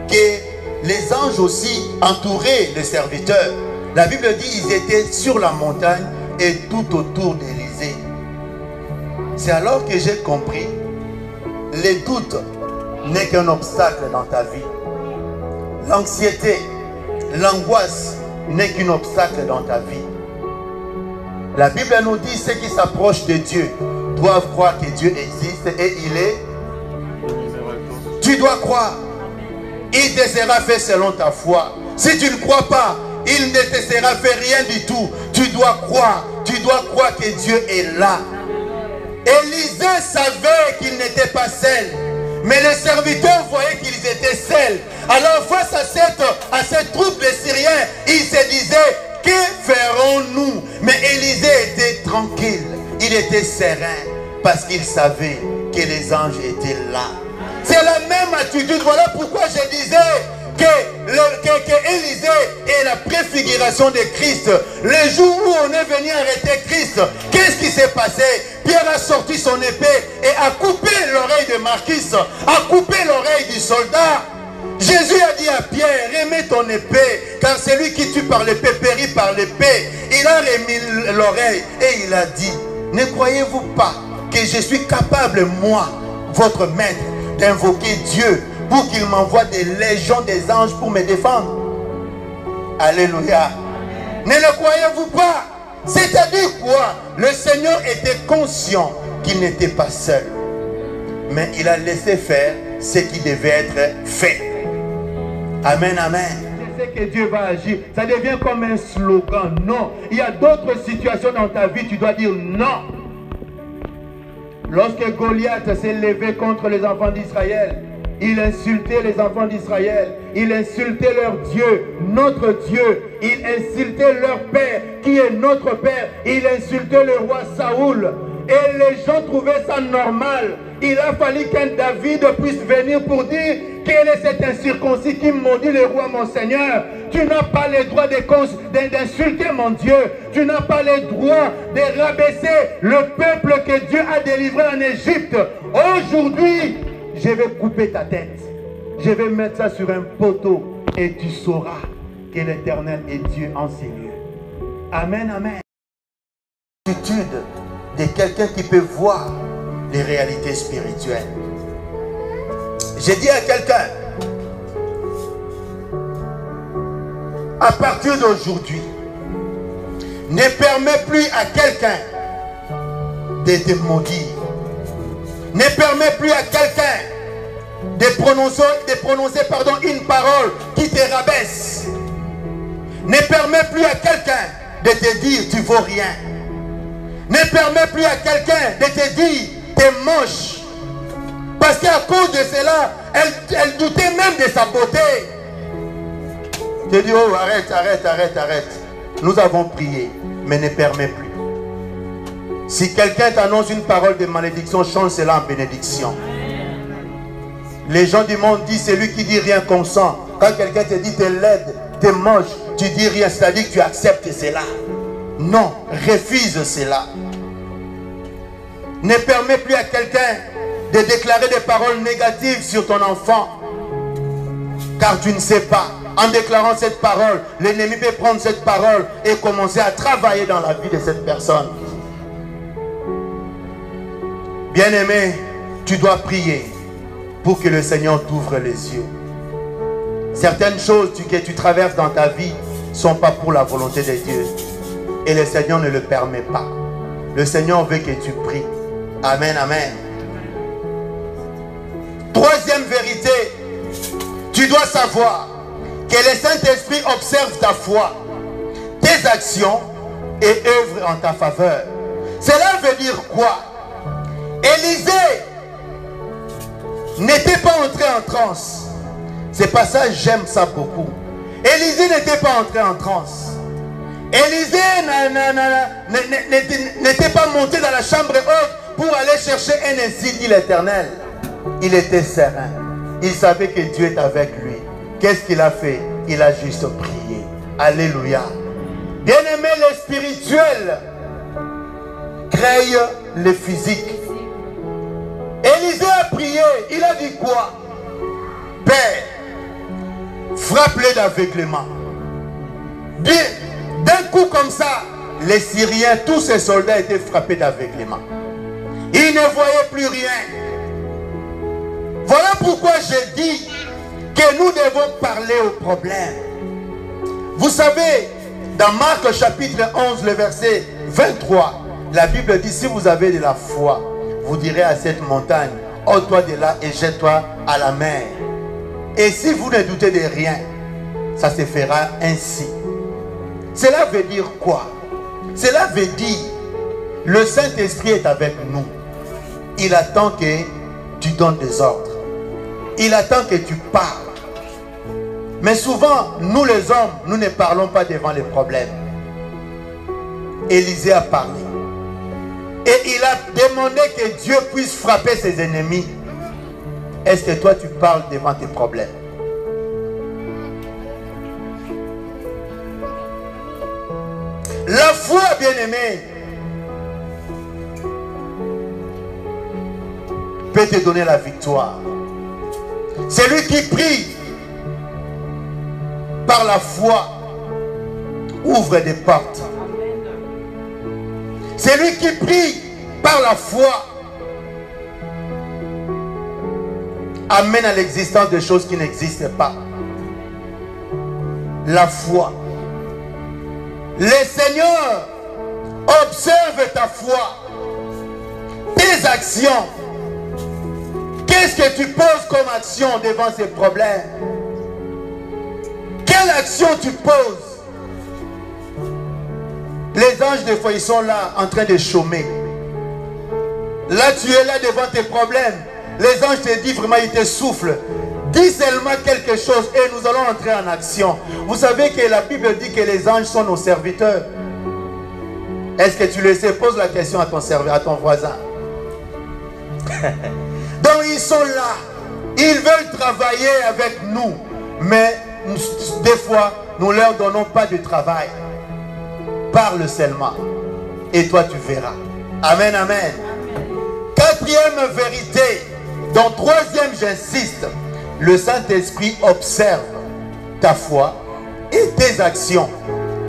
que les anges aussi entouraient les serviteurs. La Bible dit qu'ils étaient sur la montagne et tout autour d'Élisée. C'est alors que j'ai compris, les doutes n'est qu'un obstacle dans ta vie. l'anxiété, l'angoisse n'est qu'un obstacle dans ta vie. La Bible nous dit ceux qui s'approchent de Dieu doivent croire que Dieu existe et il est. Tu dois croire. Il te sera fait selon ta foi. Si tu ne crois pas, il ne te sera fait rien du tout. Tu dois croire. Tu dois croire que Dieu est là. Élisée savait qu'il n'était pas seul. Mais les serviteurs voyaient qu'ils étaient seuls. Alors face à cette troupe de Syriens, ils se disaient, que ferons-nous? Mais Élisée était tranquille. Il était serein. Parce qu'il savait que les anges étaient là. C'est la même attitude. Voilà pourquoi je disais que Élisée est la préfiguration de Christ. Le jour où on est venu arrêter Christ, qu'est-ce qui s'est passé? Pierre a sorti son épée et a coupé l'oreille de Marquis, a coupé l'oreille du soldat. Jésus a dit à Pierre, remets ton épée, car celui qui tue par l'épée périt par l'épée. Il a remis l'oreille et il a dit, ne croyez-vous pas que je suis capable, moi, votre maître, d'invoquer Dieu pour qu'il m'envoie des légions des anges pour me défendre? Alléluia. Ne le croyez-vous pas? C'est-à-dire quoi? Le Seigneur était conscient qu'il n'était pas seul. Mais il a laissé faire ce qui devait être fait. Amen, amen. Je sais que Dieu va agir. Ça devient comme un slogan. Non. Il y a d'autres situations dans ta vie, tu dois dire non. Lorsque Goliath s'est levé contre les enfants d'Israël, il insultait les enfants d'Israël. Il insultait leur Dieu, notre Dieu. Il insultait leur Père, qui est notre Père. Il insultait le roi Saoul. Et les gens trouvaient ça normal. Il a fallu qu'un David puisse venir pour dire, quel est cet incirconcis qui maudit le roi, mon Seigneur? Tu n'as pas le droit d'insulter mon Dieu. Tu n'as pas le droit de rabaisser le peuple que Dieu a délivré en Égypte. Aujourd'hui, je vais couper ta tête. Je vais mettre ça sur un poteau et tu sauras que l'Éternel est Dieu en ces lieux. Amen, amen. L'attitude de quelqu'un qui peut voir les réalités spirituelles. J'ai dit à quelqu'un, à partir d'aujourd'hui, ne permets plus à quelqu'un de te maudire. Ne permets plus à quelqu'un de prononcer une parole qui te rabaisse. Ne permets plus à quelqu'un de te dire tu vaux rien. Ne permets plus à quelqu'un de te dire t'es moche. Parce qu'à cause de cela, elle doutait même de sa beauté. Je dis, oh arrête. Nous avons prié, mais ne permets plus. Si quelqu'un t'annonce une parole de malédiction, change cela en bénédiction. Les gens du monde disent, c'est lui qui dit rien consent. Quand quelqu'un te dit t'es laide, t'es moche, tu dis rien, c'est-à-dire que tu acceptes cela. Non, refuse cela. Ne permets plus à quelqu'un de déclarer des paroles négatives sur ton enfant. Car tu ne sais pas. En déclarant cette parole, l'ennemi peut prendre cette parole et commencer à travailler dans la vie de cette personne. Bien-aimé, tu dois prier pour que le Seigneur t'ouvre les yeux. Certaines choses que tu traverses dans ta vie ne sont pas pour la volonté de Dieu. Et le Seigneur ne le permet pas. Le Seigneur veut que tu pries. Amen, amen. Troisième vérité, tu dois savoir que le Saint-Esprit observe ta foi, tes actions et œuvre en ta faveur. Cela veut dire quoi? Élisée n'était pas entré en transe. C'est pas ça, j'aime ça beaucoup. Élisée n'était pas entré en transe. Élisée n'était pas monté dans la chambre haute pour aller chercher un ainsi dit l'Éternel. Il était serein. Il savait que Dieu est avec lui. Qu'est-ce qu'il a fait? Il a juste prié. Alléluia. Bien-aimé, le spirituel crée le physique. Élisée a prié. Il a dit quoi? Père, frappe-les d'aveuglement. D'un coup comme ça, les Syriens, tous ces soldats étaient frappés d'aveuglement. Ils ne voyaient plus rien. Voilà pourquoi je dis que nous devons parler au problème. Vous savez, dans Marc chapitre 11, le verset 23, la Bible dit, si vous avez de la foi, vous direz à cette montagne, ôte-toi de là et jette-toi à la mer. Et si vous ne doutez de rien, ça se fera ainsi. Cela veut dire quoi? Cela veut dire, le Saint-Esprit est avec nous. Il attend que tu donnes des ordres. Il attend que tu parles. Mais souvent, nous les hommes, nous ne parlons pas devant les problèmes. Élisée a parlé. Et il a demandé que Dieu puisse frapper ses ennemis. Est-ce que toi tu parles devant tes problèmes? La foi, bien-aimé, peut te donner la victoire. Celui qui prie par la foi ouvre des portes. Celui qui prie par la foi amène à l'existence de choses qui n'existent pas. La foi. Le Seigneur observe ta foi, tes actions. Qu'est-ce que tu poses comme action devant ces problèmes? Quelle action tu poses? Les anges, des fois, ils sont là en train de chômer. Là, tu es là devant tes problèmes. Les anges te disent vraiment, ils te soufflent. Dis seulement quelque chose et nous allons entrer en action. Vous savez que la Bible dit que les anges sont nos serviteurs. Est-ce que tu le sais? Pose la question à ton serviteur, à ton voisin. Donc ils sont là. Ils veulent travailler avec nous. Mais des fois, nous ne leur donnons pas de travail. Parle seulement. Et toi, tu verras. Amen, amen. Quatrième vérité. Donc troisième, j'insiste. Le Saint-Esprit observe ta foi et tes actions.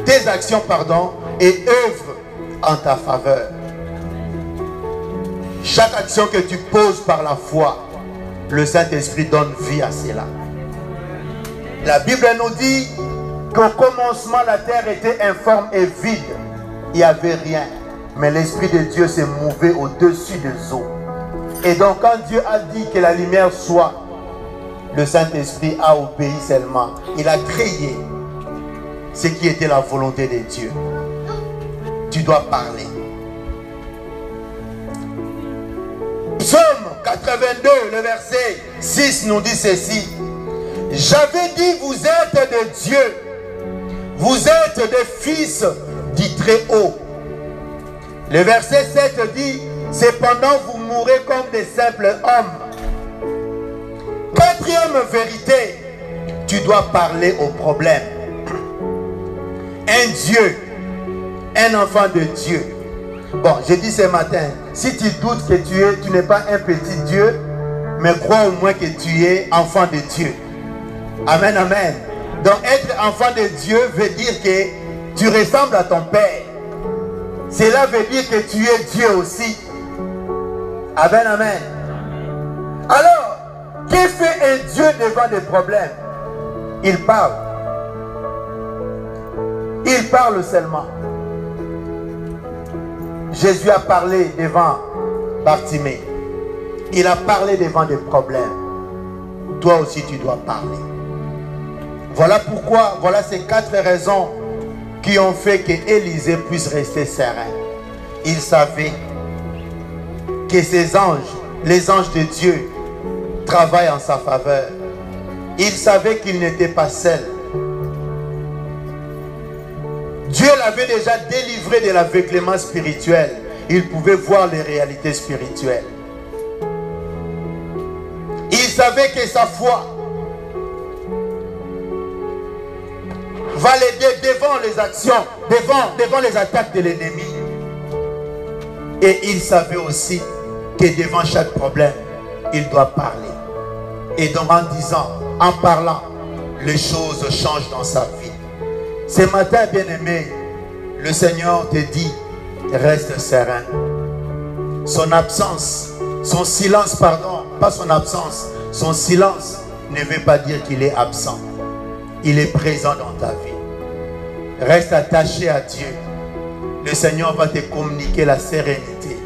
Tes actions, pardon, et œuvre en ta faveur. Chaque action que tu poses par la foi, le Saint-Esprit donne vie à cela. La Bible nous dit qu'au commencement, la terre était informe et vide. Il n'y avait rien. Mais l'Esprit de Dieu s'est mouvé au-dessus des eaux. Et donc, quand Dieu a dit que la lumière soit, le Saint-Esprit a obéi seulement. Il a créé ce qui était la volonté de Dieu. Tu dois parler. Psaume 82, le verset 6 nous dit ceci. J'avais dit, vous êtes de Dieu. Vous êtes des fils du Très-Haut. Le verset 7 dit, cependant vous mourrez comme des simples hommes. Quatrième vérité, tu dois parler au problème. Un Dieu, un enfant de Dieu. Bon, j'ai dit ce matin, si tu doutes que tu n'es pas un petit Dieu, mais crois au moins que tu es enfant de Dieu. Amen, amen. Donc être enfant de Dieu veut dire que tu ressembles à ton Père. Cela veut dire que tu es Dieu aussi. Amen, amen. Alors, que fait un Dieu devant des problèmes? Il parle. Il parle seulement. Jésus a parlé devant Bartimée. Il a parlé devant des problèmes. Toi aussi, tu dois parler. Voilà pourquoi, voilà ces 4 raisons qui ont fait que Élisée puisse rester serein. Il savait que ces anges, les anges de Dieu, travaillent en sa faveur. Il savait qu'il n'était pas seul. Dieu l'avait déjà délivré de l'aveuglement spirituel. Il pouvait voir les réalités spirituelles. Il savait que sa foi va l'aider devant les actions, devant les attaques de l'ennemi. Et il savait aussi que devant chaque problème, il doit parler. Et donc en disant, en parlant, les choses changent dans sa vie. Ce matin, bien-aimé, le Seigneur te dit, reste serein. Son absence, son silence, pardon, pas son absence, son silence ne veut pas dire qu'il est absent. Il est présent dans ta vie. Reste attaché à Dieu. Le Seigneur va te communiquer la sérénité.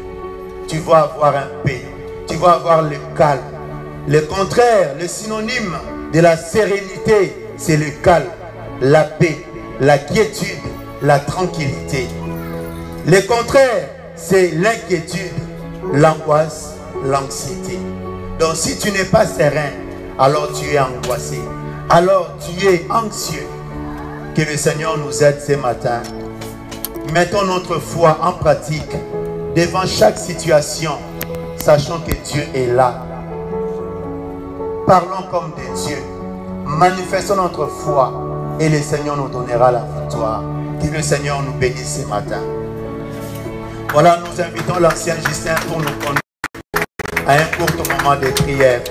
Tu vas avoir un paix. Tu vas avoir le calme. Le contraire, le synonyme de la sérénité, c'est le calme, la paix, la quiétude, la tranquillité. Le contraire, c'est l'inquiétude, l'angoisse, l'anxiété. Donc si tu n'es pas serein, alors tu es angoissé. Alors tu es anxieux. Que le Seigneur nous aide ce matin. Mettons notre foi en pratique devant chaque situation, sachant que Dieu est là. Parlons comme des dieux. Manifestons notre foi et le Seigneur nous donnera la victoire. Que le Seigneur nous bénisse ce matin. Voilà, nous invitons l'ancien Justin pour nous conduire à un court moment de prière.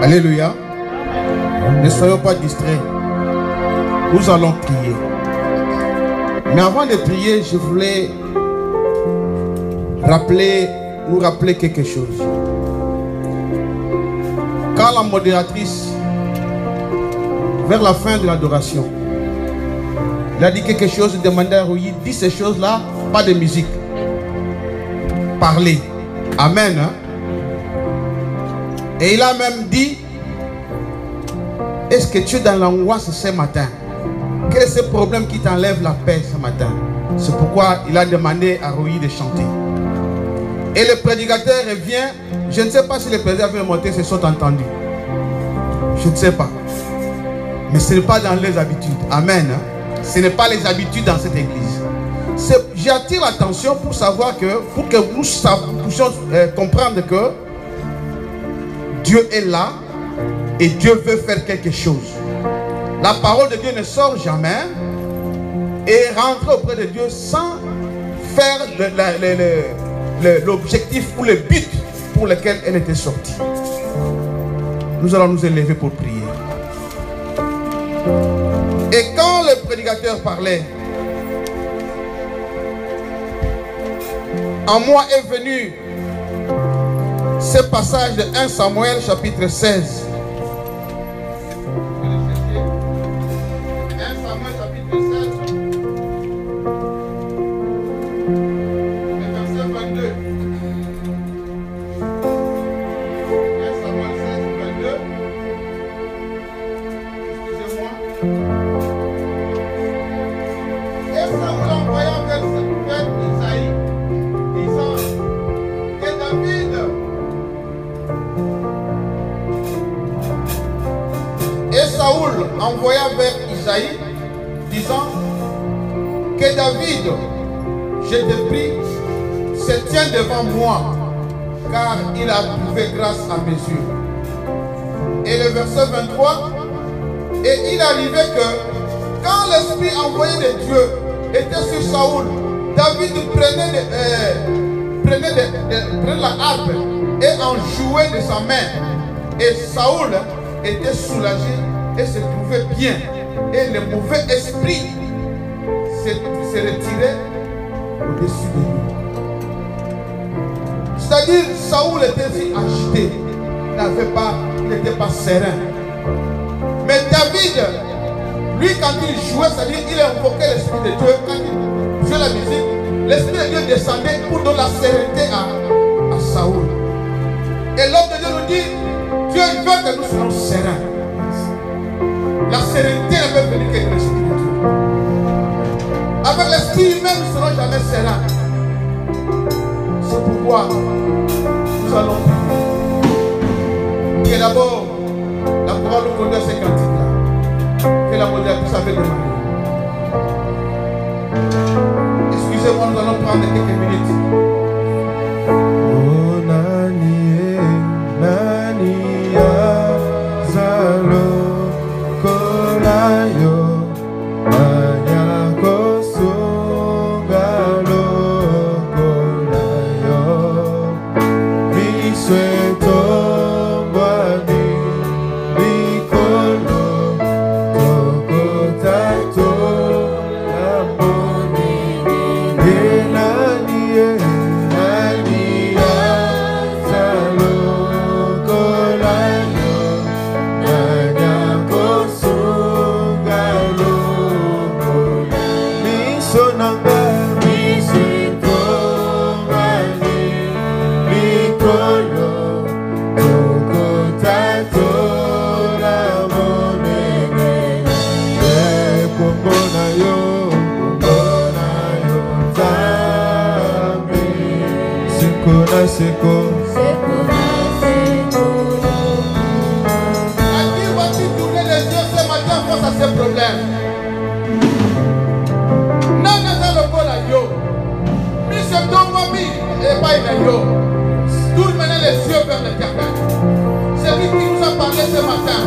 Alléluia. Ne soyons pas distraits. Nous allons prier. Mais avant de prier, je voulais nous rappeler quelque chose. Quand la modératrice, vers la fin de l'adoration, il a dit quelque chose, demandait à Rouilly, dis ces choses-là, pas de musique. Parlez. Amen. Hein? Et il a même dit, est-ce que tu es dans l'angoisse ce matin? Quel est ce problème qui t'enlève la paix ce matin? C'est pourquoi il a demandé à Rouilly de chanter. Et le prédicateur revient. Je ne sais pas si les prédicateurs avaient monté, se sont entendus. Je ne sais pas. Mais ce n'est pas dans les habitudes. Amen. Ce n'est pas les habitudes dans cette église. J'attire l'attention pour savoir que, pour que nous puissions comprendre que Dieu est là et Dieu veut faire quelque chose. La parole de Dieu ne sort jamais et rentrer auprès de Dieu sans faire l'objectif ou le but pour lequel elle était sortie. Nous allons nous élever pour prier. Et quand le prédicateur parlait, en moi est venu ce passage de 1 Samuel chapitre 16. 1 Samuel chapitre 16. Le verset 22. 1 Samuel 16, 22. Excusez-moi. Et Samuel envoya vers Isaïe, disant que David. Et Saoul envoya vers Isaïe, disant que David, je te prie, se tient devant moi, car il a trouvé grâce à mes yeux. Et le verset 23, et il arrivait que quand l'esprit envoyé de Dieu était sur Saoul, David prenait la harpe et en jouait de sa main. Et Saoul était soulagé et se trouvait bien. Et le mauvais esprit se retirait au-dessus de lui. C'est-à-dire, Saoul était si agité, il n'était pas serein. Mais David, lui, quand il jouait, c'est-à-dire, il invoquait l'esprit de Dieu. Quand il jouait la musique, l'esprit de Dieu descendait pour donner la sérénité à Saoul. Et l'homme de Dieu nous dit, Dieu veut que nous soyons sereins. La sérénité ne peut venir que de l'esprit de Dieu. Avec l'esprit humain, nous ne serons jamais sereins. C'est pourquoi nous allons prier. Et d'abord, la parole nous conduit à ces cantiques-là. Que la modératrice avait demandé. Excusez-moi, nous allons prendre quelques minutes. Seko. À qui vas-tu tourner les yeux ce matin face à ces problèmes? Non, non, non, le bol à yo. Mi se tombe, mi, et pas il yo. Tourne maintenant les yeux vers l'éternel. C'est lui qui nous a parlé ce matin.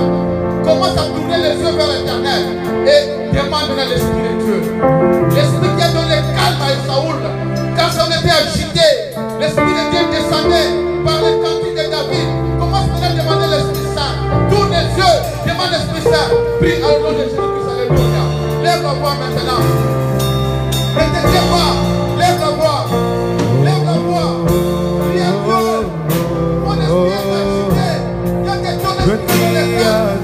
Commence à tourner les yeux vers l'éternel et demande maintenant l'Esprit de Dieu. L'Esprit qui a donné calme à Saoul quand on était agité. L'Esprit de Dieu descendait par les cantiques de David. Commence maintenant à demander l'Esprit Saint. Tourne les yeux, demande l'Esprit Saint. Prie à nom de Jésus-Christ. Alléluia. Lève la voix maintenant. Ne t'inquiète pas. Lève la voix. Lève la voix. Prie à Dieu. Mon esprit est agité. Il y a quelque chose d'esprit dans les cœurs.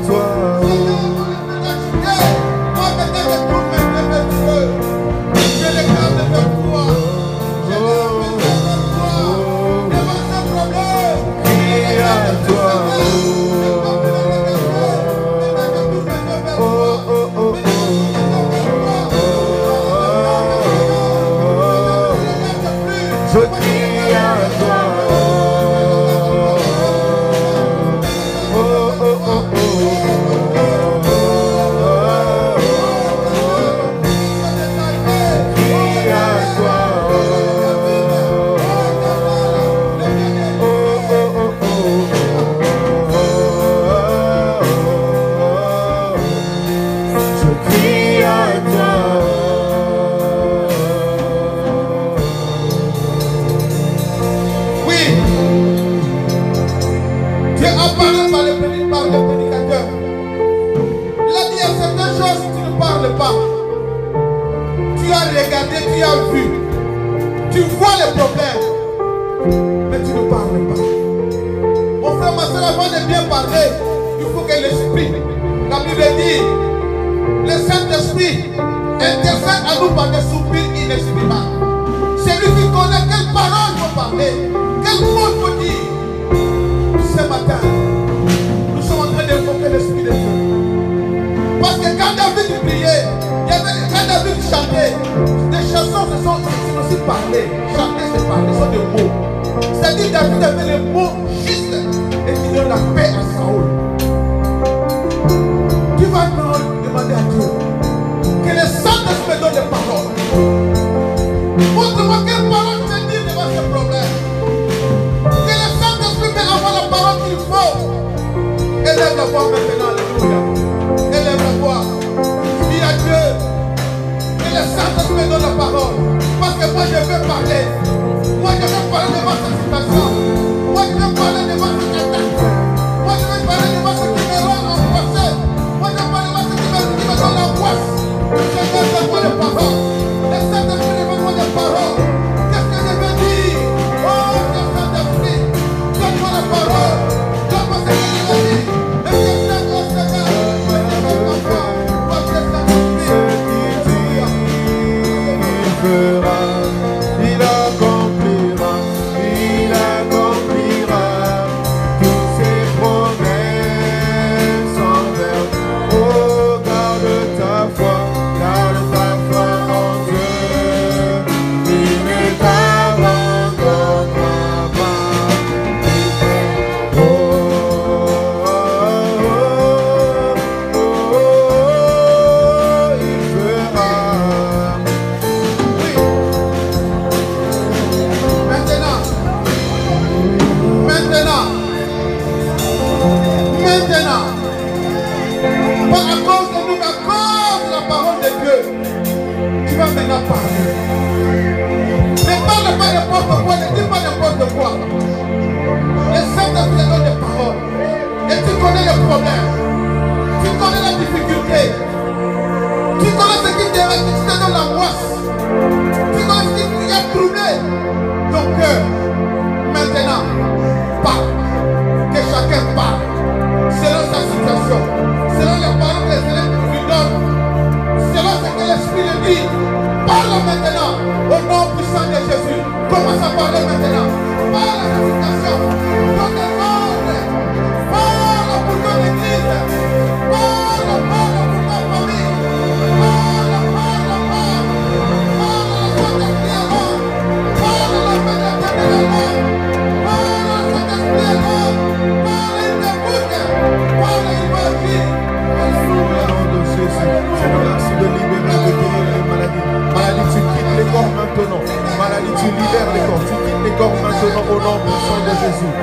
nom puissant de Jésus.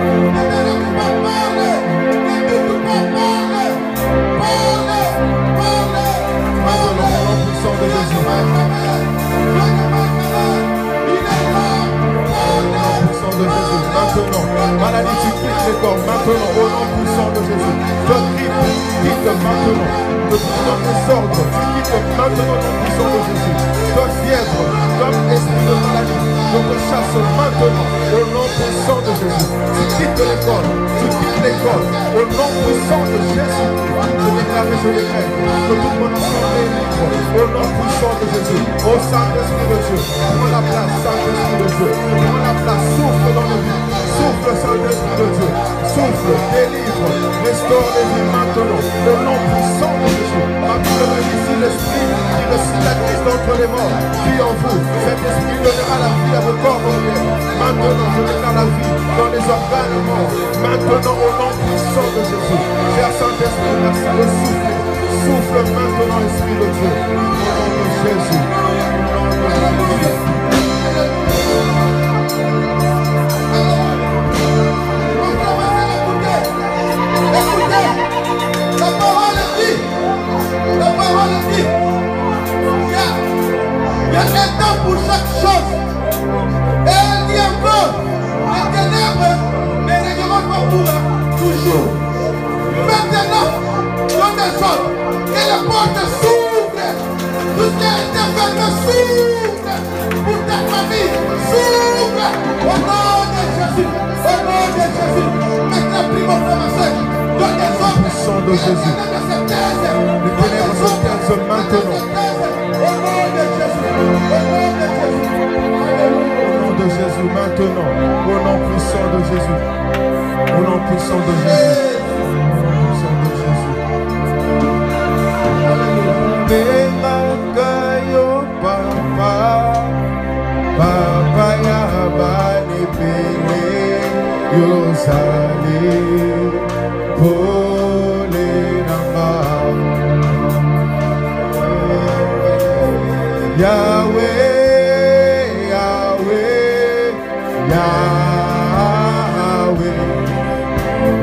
Maintenant, maladie, tu quittes le corps. Maintenant, au nom puissant de Jésus. Toi, grippe, quitte maintenant. Le puissant désordre, tu quittes maintenant au nom puissant de Jésus. Toi, fièvre, comme esprit de maladie, je te chasse maintenant au nom puissant de Jésus. Tu quittes l'école, tu quittes l'école. Au nom puissant de Jésus, je déclare et je décrète que tout mon assemblée est libre. Au nom puissant de Jésus, au Saint-Esprit de Dieu, prends la place, Saint-Esprit de Dieu. Prends la place, souffle dans nos vies. Souffle, Saint-Esprit de Dieu. Souffle, délivre, restaure les vies maintenant. Au nom puissant de Jésus. Maintenant, ici l'Esprit qui ressuscite d'entre les morts. Vie en vous. Cet Esprit donnera la vie à vos corps mortels. Maintenant, je déclare la vie dans les organes morts. Maintenant, au nom puissant de Jésus. Cher Saint-Esprit, merci de souffler. Souffle maintenant, Esprit de Dieu. Au nom de Jésus. Il y a un temps pour chaque chose. Et elle dit encore, les ténèbres ne régneront pas pour toujours. Maintenant, dans les autres, que les portes s'ouvrent. Tout ce qui a été fermé s'ouvre. Pour ta famille, s'ouvre. Au nom de Jésus. Au nom de Jésus. Maintenant, primo frère, dans les autres, Sang de Jésus. Les ténèbres se taisent maintenant. Au nom de Jésus. Au nom de Jésus, maintenant. Au nom puissant de Jésus. Au nom puissant de Jésus. Au nom puissant de Jésus. Alléluia. Papa. Papa ya bani pele. Yosali. Pole namba. Yahweh, Yahweh, Yahweh,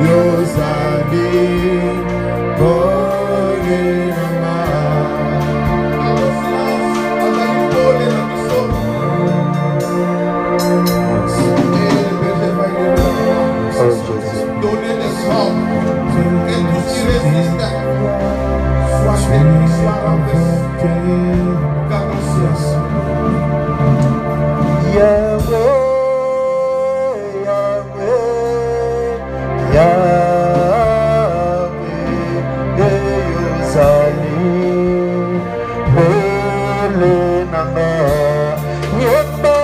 Yosani, Bolinama. Donnez les formes et tout qui résiste soit béni, soit renversé. Yahweh, Yahweh, Yahweh, Yosali, Bolinama, Yeba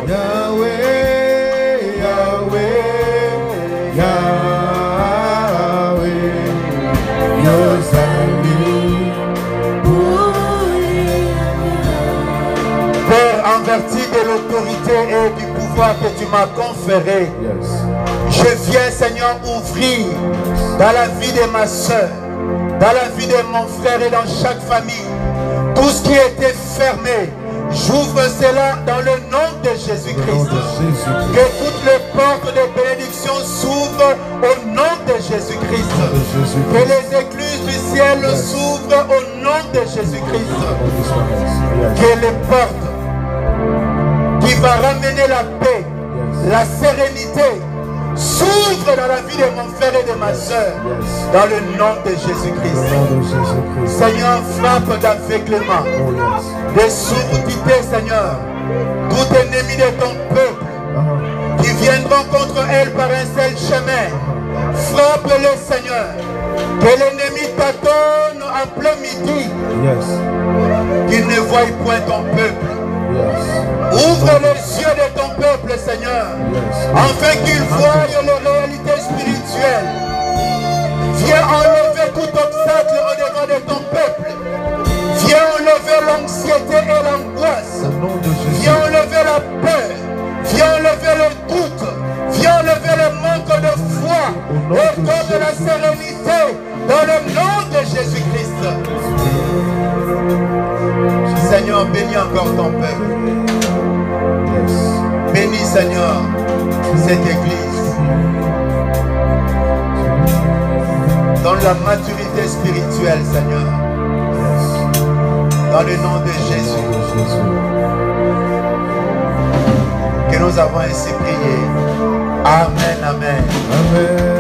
Yahweh, Yahweh, Yahweh, Yahweh, Yosani. Père, en vertu de l'autorité et du pouvoir que tu m'as conféré, Yes. je viens, Seigneur, ouvrir dans la vie de ma soeur, dans la vie de mon frère et dans chaque famille, tout ce qui était fermé. J'ouvre cela dans le nom de Jésus-Christ. Que toutes les portes de bénédiction s'ouvrent au nom de Jésus-Christ. Que les écluses du ciel s'ouvrent au nom de Jésus-Christ. Que les portes qui vont ramener la paix, la sérénité, s'ouvrent dans la vie de mon frère et de ma soeur. Dans le nom de Jésus-Christ. Seigneur, frappe d'aveuglement, de sourdité, Seigneur. Tout ennemi de ton peuple qui viendront contre elle par un seul chemin. Frappe-le, Seigneur. Que l'ennemi t'attende en plein midi. Qu'il ne voie point ton peuple. Ouvre les yeux de ton peuple, Seigneur, afin qu'il voie les réalités spirituelles. Viens enlever tout obstacle au devant de ton peuple. Viens enlever l'anxiété et l'angoisse. Viens enlever la peur. Viens enlever le doute. Viens enlever le manque de foi. Au nom de la sérénité, dans le nom de Jésus-Christ. Seigneur, bénis encore ton peuple. Bénis, Seigneur, cette église. Dans la maturité spirituelle, Seigneur. Dans le nom de Jésus. Que nous avons ainsi prié. Amen, amen. Amen.